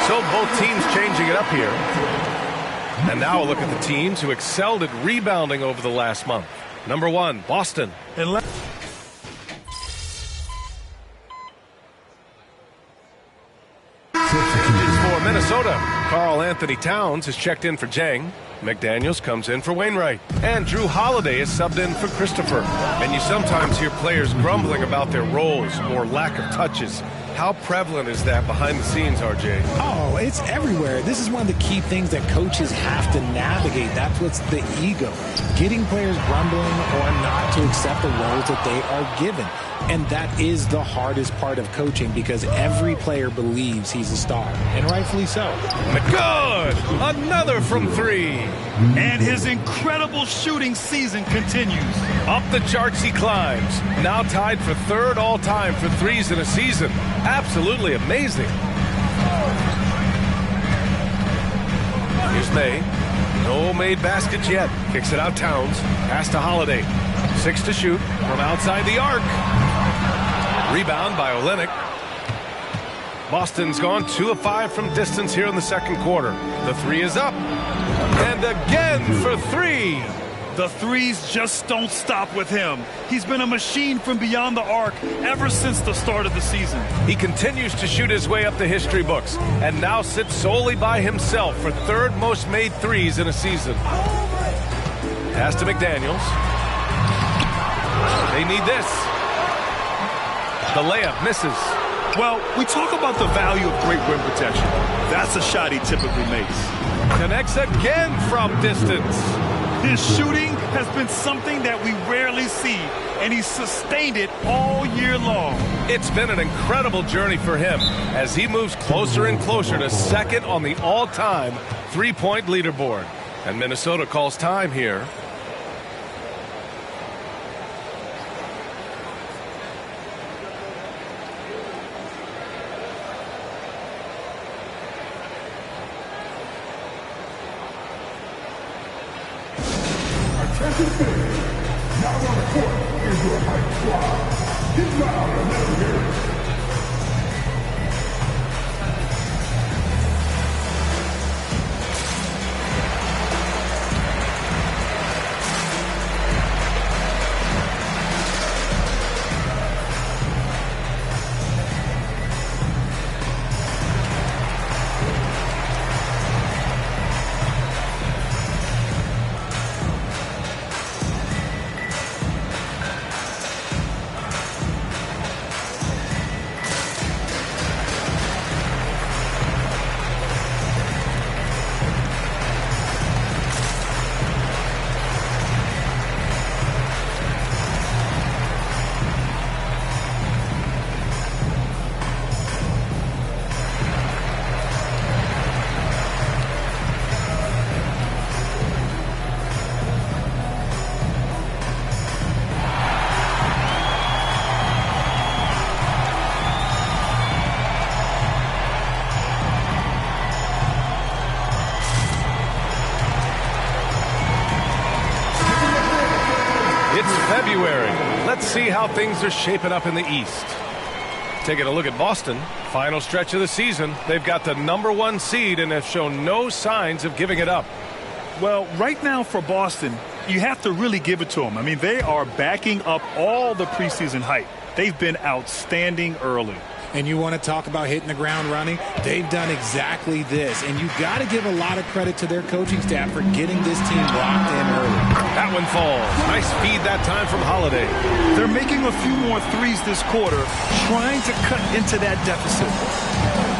So both teams changing it up here. And now a look at the teams who excelled at rebounding over the last month. Number 1, Boston. And for Minnesota, Karl Anthony Towns has checked in for Jang. McDaniels comes in for Wainwright. And Jrue Holiday is subbed in for Christopher. And you sometimes hear players grumbling about their roles or lack of touches. How prevalent is that behind the scenes, RJ? Oh, it's everywhere. This is one of the key things that coaches have to navigate. That's what's the ego. Getting players grumbling or not to accept the roles that they are given. And that is the hardest part of coaching because every player believes he's a star, and rightfully so. Good! Another from three. And his incredible shooting season continues. Up the charts he climbs. Now tied for third all-time for threes in a season. Absolutely amazing. Here's May. No made baskets yet. Kicks it out Towns. Pass to Holiday. 6 to shoot from outside the arc. Rebound by Olynyk. Boston's gone 2 of 5 from distance here in the second quarter. The three is up. And again for three. The threes just don't stop with him. He's been a machine from beyond the arc ever since the start of the season. He continues to shoot his way up the history books and now sits solely by himself for third most made threes in a season. Pass to McDaniels. They need this. The layup misses. Well, we talk about the value of great rim protection. That's a shot he typically makes. Connects again from distance. His shooting has been something that we rarely see, and he's sustained it all year long. It's been an incredible journey for him as he moves closer and closer to second on the all-time three-point leaderboard. And Minnesota calls time here. Now on the court is your hype squad. He's loud and never hear it. February. Let's see how things are shaping up in the East. Taking a look at Boston. Final stretch of the season. They've got the #1 seed and have shown no signs of giving it up. Well, right now for Boston, you have to really give it to them. I mean, they are backing up all the preseason hype. They've been outstanding early. And you want to talk about hitting the ground running? They've done exactly this. And you got to give a lot of credit to their coaching staff for getting this team locked in early. That one falls. Nice feed that time from Holiday. They're making a few more threes this quarter, trying to cut into that deficit.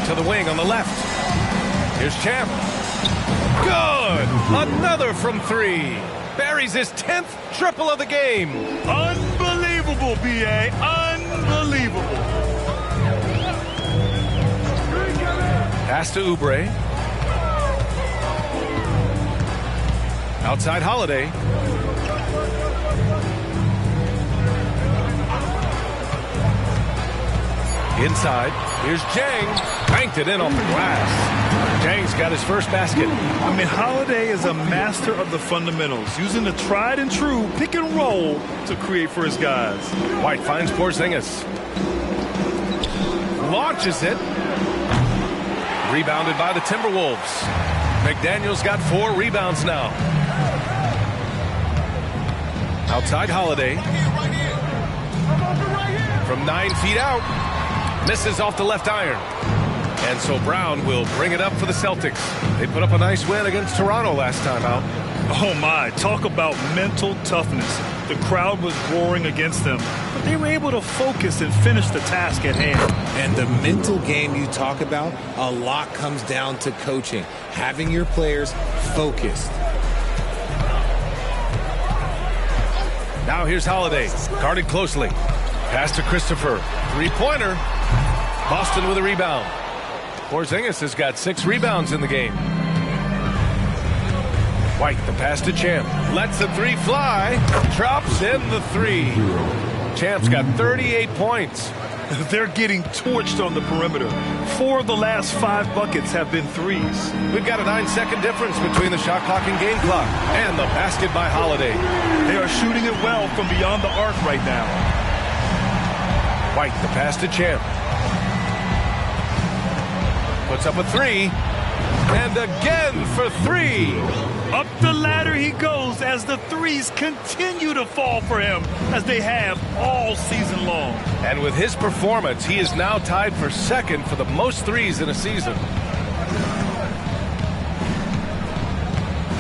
To the wing on the left. Here's Champ. Good! Another from three. Buries his 10th triple of the game. Unbelievable, B.A. Unbelievable. Pass to Oubre. Outside Holiday. Inside. Here's Jang. Banked it in off the glass. Jang's got his first basket. I mean, Holiday is a master of the fundamentals, using the tried and true pick and roll to create for his guys. White finds Porzingis. Launches it. Rebounded by the Timberwolves. McDaniels got 4 rebounds now. Outside Holiday. From 9 feet out. Misses off the left iron. And so Brown will bring it up for the Celtics. They put up a nice win against Toronto last time out. Oh, my. Talk about mental toughness. The crowd was roaring against them, but they were able to focus and finish the task at hand. And the mental game you talk about, a lot comes down to coaching, having your players focused. Now here's Holiday, guarded closely. Pass to Christopher. Three-pointer. Boston with a rebound. Porzingis has got 6 rebounds in the game. White, the pass to Champ. Lets the 3 fly. Drops in the 3. Champ's got 38 points. They're getting torched on the perimeter. 4 of the last 5 buckets have been threes. We've got a 9-second difference between the shot clock and game clock. And the basket by Holiday. They are shooting it well from beyond the arc right now. White, the pass to Champ. Puts up a 3. And again for 3. Up the ladder he goes as the threes continue to fall for him, as they have all season long. And with his performance, he is now tied for second for the most threes in a season.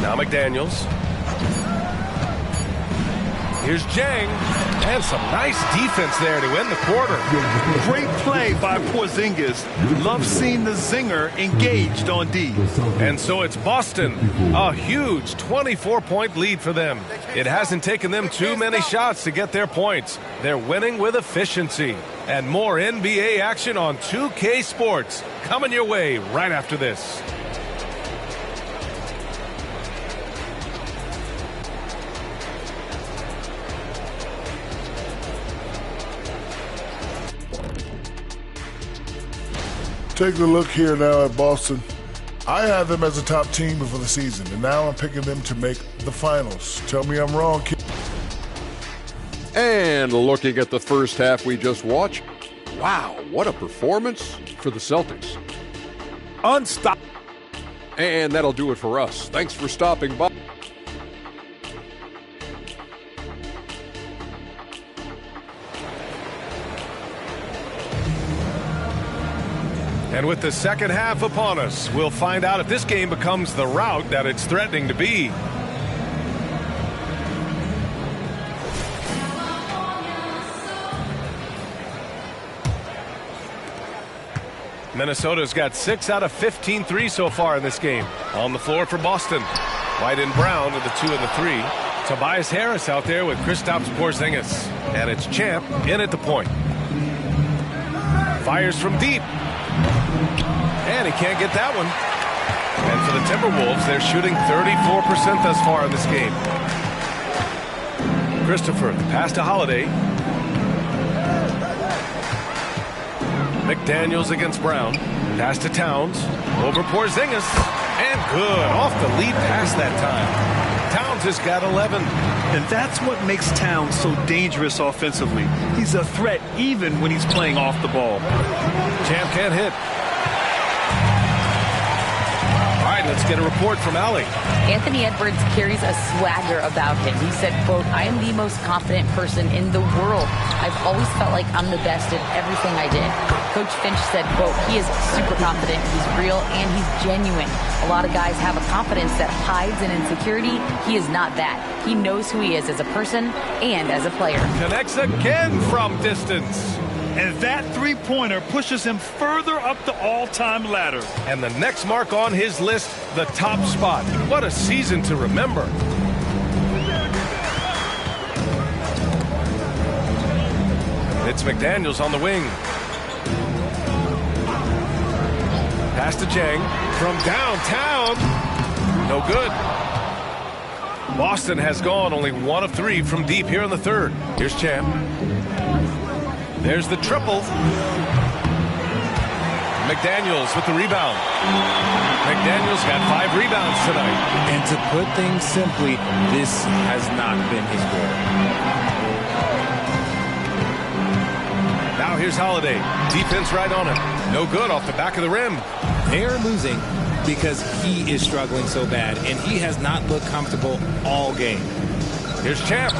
Now McDaniels. Here's Jang. And some nice defense there to end the quarter. Great play by Porzingis. Love seeing the zinger engaged on D. And so it's Boston. A huge 24-point lead for them. It hasn't taken them too many shots to get their points. They're winning with efficiency. And more NBA action on 2K Sports coming your way right after this. Take a look here now at Boston. I had them as a top team before the season, and now I'm picking them to make the finals. Tell me I'm wrong, kid. And looking at the first half we just watched, wow, what a performance for the Celtics. Unstoppable. And that'll do it for us. Thanks for stopping by. And with the second half upon us, we'll find out if this game becomes the rout that it's threatening to be. Minnesota's got 6 out of 15 threes so far in this game. On the floor for Boston. White and Brown are the 2 and the 3. Tobias Harris out there with Kristaps Porzingis. And it's Champ in at the point. Fires from deep. And he can't get that one. And for the Timberwolves, they're shooting 34% thus far in this game. Christopher, the pass to Holiday. McDaniels against Brown. Pass to Towns. Over Porzingis. And good. Off the lead pass that time. Towns has got 11. And that's what makes Towns so dangerous offensively. He's a threat even when he's playing off the ball. Champ can't hit. All right, let's get a report from Allie. Anthony Edwards carries a swagger about him. He said, quote, "I am the most confident person in the world. I've always felt like I'm the best at everything I did." Coach Finch said, quote, "He is super confident, he's real, and he's genuine. A lot of guys have a confidence that hides an insecurity. He is not that. He knows who he is as a person and as a player." Connects again from distance. And that three-pointer pushes him further up the all-time ladder. And the next mark on his list, the top spot. What a season to remember. It's McDaniels on the wing. Pass to Jang from downtown. No good. Boston has gone only 1 of 3 from deep here in the third. Here's Champ. There's the triple. McDaniels with the rebound. McDaniels got 5 rebounds tonight. And to put things simply, this has not been his goal. Now here's Holiday. Defense right on him. No good off the back of the rim. They are losing because he is struggling so bad, and he has not looked comfortable all game. Here's Champ.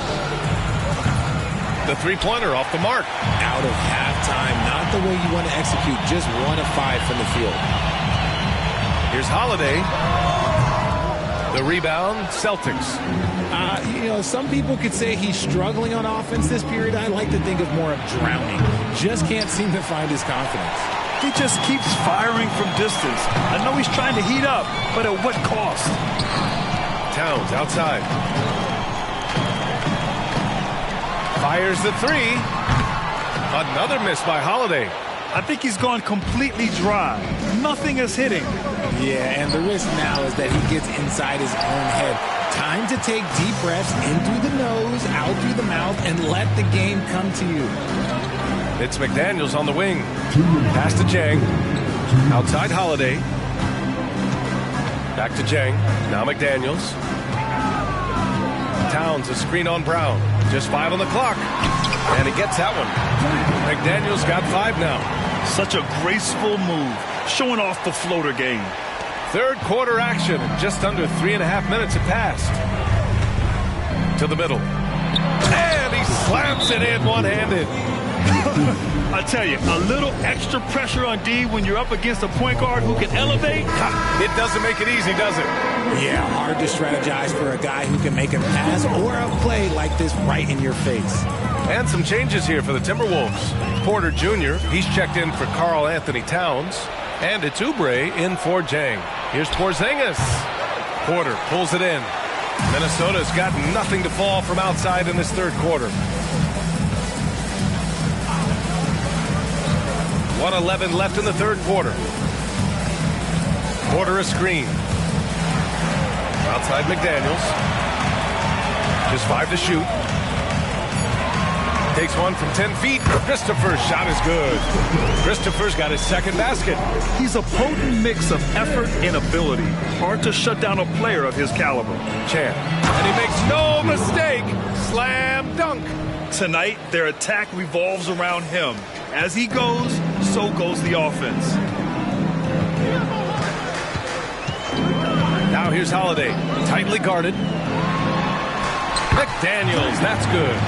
The three-pointer off the mark. Out of halftime, not the way you want to execute. Just 1 of 5 from the field. Here's Holiday. The rebound, Celtics. Some people could say he's struggling on offense this period. I like to think of more of drowning. Just can't seem to find his confidence. He just keeps firing from distance. I know he's trying to heat up, but at what cost? Towns outside. Fires the 3. Another miss by Holiday. I think he's gone completely dry. Nothing is hitting. Yeah, and the risk now is that he gets inside his own head. Time to take deep breaths in through the nose, out through the mouth, and let the game come to you. It's McDaniels on the wing. Pass to Jang. Outside Holiday. Back to Jang. Now McDaniels. Towns, a screen on Brown. Just 5 on the clock. And he gets that one. McDaniels got 5 now. Such a graceful move, showing off the floater game. Third quarter action. Just under 3.5 minutes have passed. To the middle. And he slams it in one-handed. I tell you, a little extra pressure on D when you're up against a point guard who can elevate. It doesn't make it easy, does it? Yeah, hard to strategize for a guy who can make a pass or a play like this right in your face. And some changes here for the Timberwolves. Porter Jr., he's checked in for Karl Anthony Towns. And it's Oubre in for Jang. Here's Porzingis. Porter pulls it in. Minnesota's got nothing to fall from outside in this third quarter. 1:11 left in the third quarter. Porter a screen. Outside McDaniels. Just 5 to shoot. Takes one from 10 feet. Christopher's shot is good. Christopher's got his second basket. He's a potent mix of effort and ability. Hard to shut down a player of his caliber. Champ. And he makes no mistake. Slam dunk. Tonight, their attack revolves around him. As he goes, so goes the offense. Now here's Holiday. Tightly guarded. McDaniels. That's good.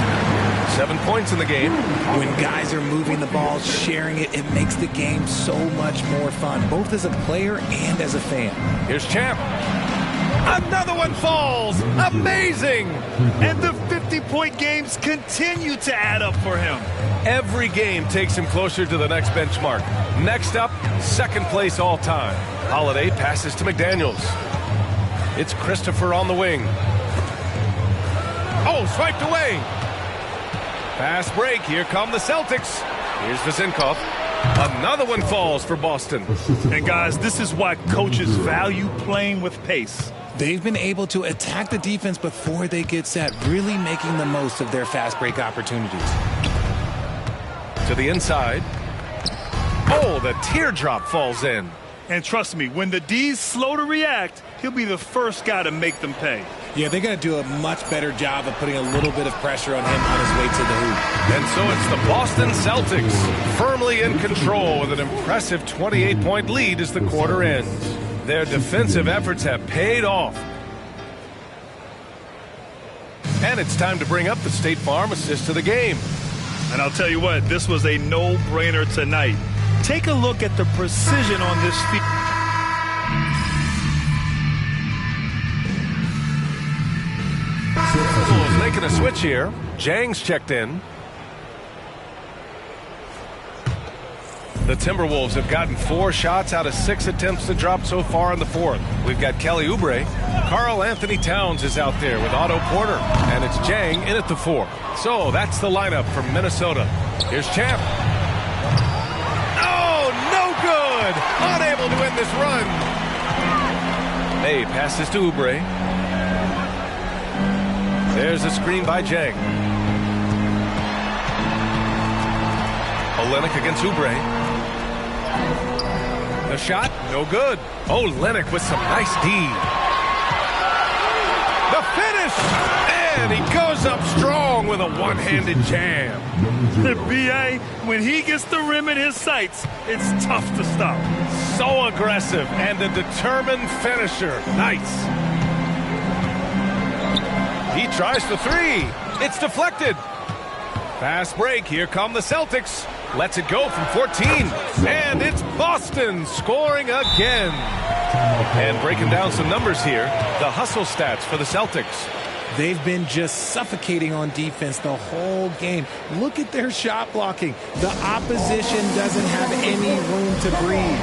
7 points in the game. When guys are moving the ball, sharing it, it makes the game so much more fun, both as a player and as a fan. Here's Champ. Another one falls. Amazing. And the 50-point games continue to add up for him. Every game takes him closer to the next benchmark. Next up, second place all time. Holiday passes to McDaniels. It's Christopher on the wing. Oh, swiped away. Fast break. Here come the Celtics. Here's Vezinkov. Another one falls for Boston. And guys, this is why coaches value playing with pace. They've been able to attack the defense before they get set, really making the most of their fast break opportunities. To the inside. Oh, the teardrop falls in. And trust me, when the D's slow to react, he'll be the first guy to make them pay. Yeah, they're going to do a much better job of putting a little bit of pressure on him on his way to the hoop. And so it's the Boston Celtics firmly in control with an impressive 28-point lead as the quarter ends. Their defensive efforts have paid off. And it's time to bring up the State Farm assist to the game. And I'll tell you what, this was a no-brainer tonight. Take a look at the precision on this field. Bulls making a switch here. Jang's checked in. The Timberwolves have gotten 4 shots out of 6 attempts to drop so far in the fourth. We've got Kelly Oubre. Karl Anthony Towns is out there with Otto Porter. And it's Jang in at the 4. So that's the lineup from Minnesota. Here's Champ. Oh, no good! Unable to end this run. Hey, passes to Oubre. There's a screen by Jang. Olynyk against Oubre. The shot, no good. Olynyk with some nice D. The finish! And he goes up strong with a one-handed jam. The B.A., when he gets the rim in his sights, it's tough to stop. So aggressive and a determined finisher. Nice. He tries for 3. It's deflected. Fast break. Here come the Celtics. Lets it go from 14. And it's Boston scoring again. And breaking down some numbers here, the hustle stats for the Celtics. They've been just suffocating on defense the whole game. Look at their shot blocking. The opposition doesn't have any room to breathe.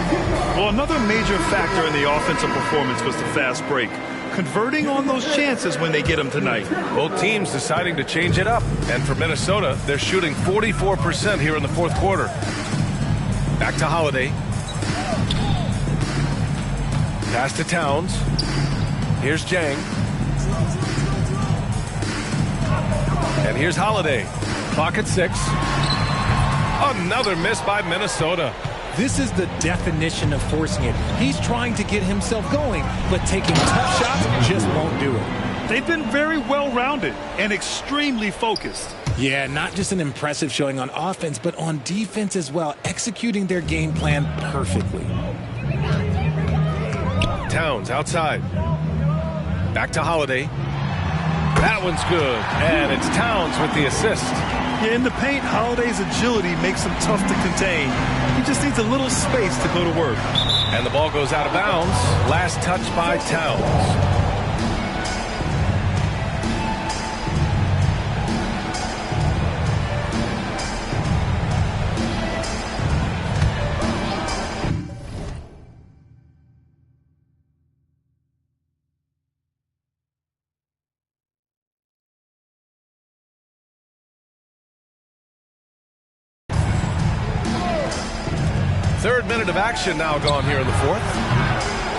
Well, another major factor in the offensive performance was the fast break. Converting on those chances when they get them tonight. Both teams deciding to change it up. And for Minnesota, they're shooting 44% here in the fourth quarter. Back to Holiday. Pass to Towns. Here's Jang. And here's Holiday. Clock at 6. Another miss by Minnesota. This is the definition of forcing it. He's trying to get himself going, but taking tough shots just won't do it. They've been very well-rounded and extremely focused. Yeah, not just an impressive showing on offense, but on defense as well, executing their game plan perfectly. Towns outside. Back to Holiday. That one's good, and it's Towns with the assist. Yeah, in the paint, Holiday's agility makes him tough to contain. He just needs a little space to go to work. And the ball goes out of bounds. Last touch by Towns. Third minute of action now gone here in the fourth.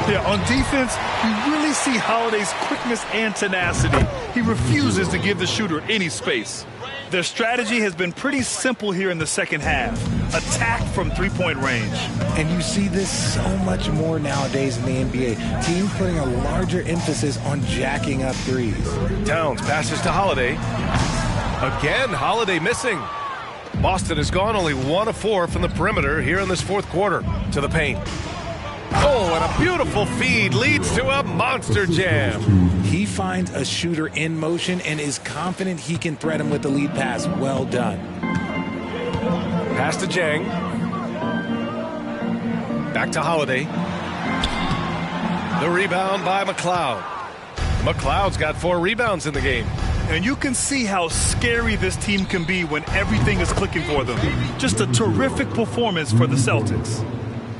Yeah, on defense, you really see Holiday's quickness and tenacity. He refuses to give the shooter any space. Their strategy has been pretty simple here in the second half. Attack from three-point range. And you see this so much more nowadays in the NBA. Teams putting a larger emphasis on jacking up threes. Towns passes to Holiday. Again, Holiday missing. Boston has gone only 1 of 4 from the perimeter here in this fourth quarter. To the paint. Oh, and a beautiful feed leads to a monster jam. He finds a shooter in motion and is confident he can threat him with the lead pass. Well done. Pass to Jang. Back to Holiday. The rebound by McLeod. McLeod's got 4 rebounds in the game. And you can see how scary this team can be when everything is clicking for them. Just a terrific performance for the Celtics.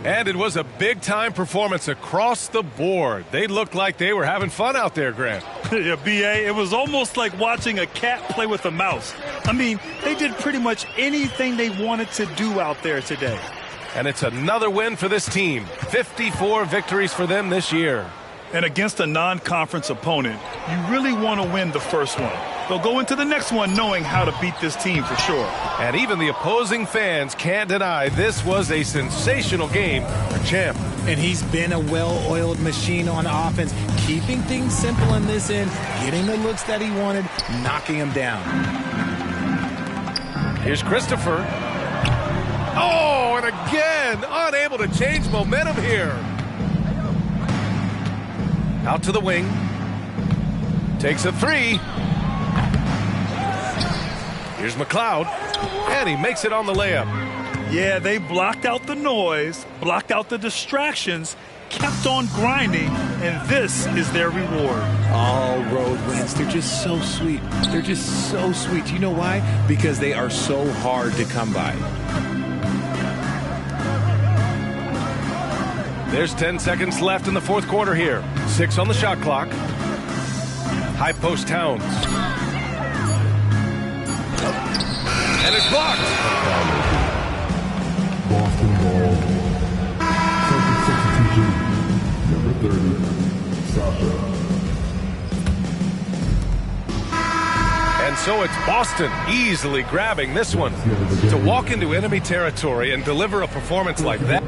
And it was a big-time performance across the board. They looked like they were having fun out there, Grant. Yeah, B.A., it was almost like watching a cat play with a mouse. I mean, they did pretty much anything they wanted to do out there today. And it's another win for this team. 54 victories for them this year. And against a non-conference opponent, you really want to win the first one. They'll go into the next one knowing how to beat this team for sure. And even the opposing fans can't deny this was a sensational game for Champ. And he's been a well-oiled machine on offense, keeping things simple in this end, getting the looks that he wanted, knocking them down. Here's Christopher. Oh, and again, unable to change momentum here. Out to the wing. Takes a 3. Here's McLeod. And he makes it on the layup. Yeah, they blocked out the noise, blocked out the distractions, kept on grinding, and this is their reward. All road wins. They're just so sweet. They're just so sweet. You know why? Because they are so hard to come by. There's 10 seconds left in the fourth quarter here. 6 on the shot clock. High post Towns. And it's blocked. Boston ball. Second substitution. Number 30, Sasha. And so it's Boston easily grabbing this one. To walk into enemy territory and deliver a performance like that.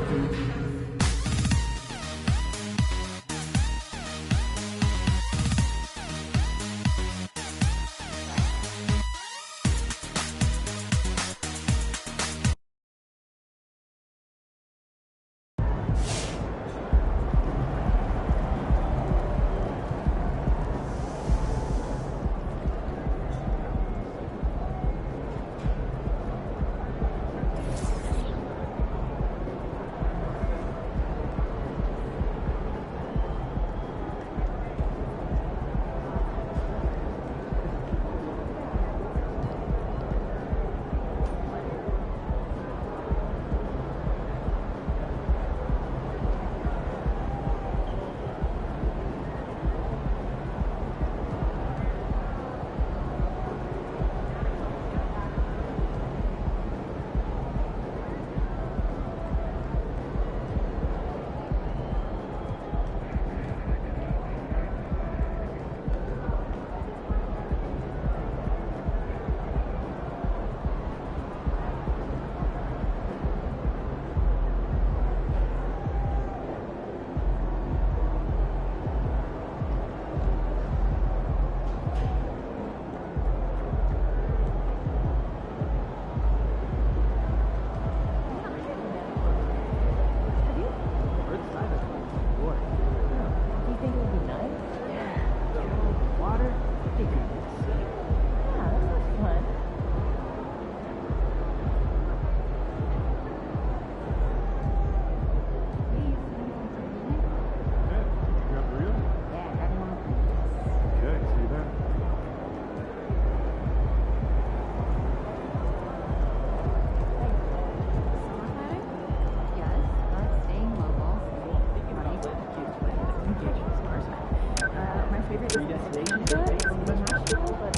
favorite destination is international, but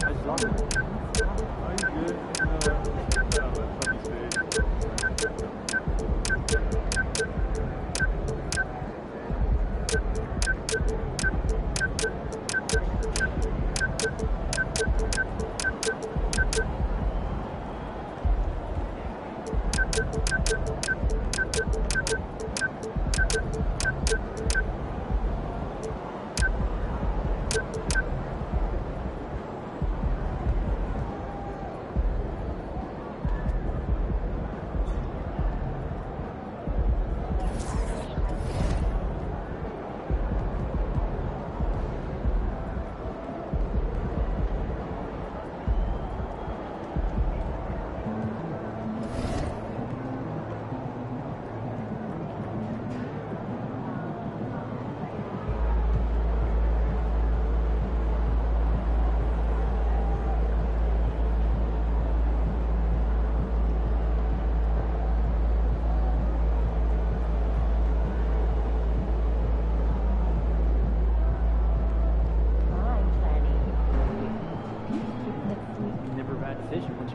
I love it. I'm good.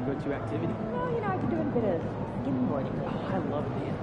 Go-to activity? Well, you know, I've been doing a bit of skimboarding. Oh, I love it.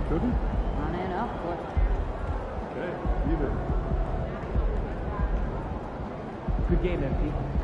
Cooking? On and up, boy. Okay, leave it. Good game, MP.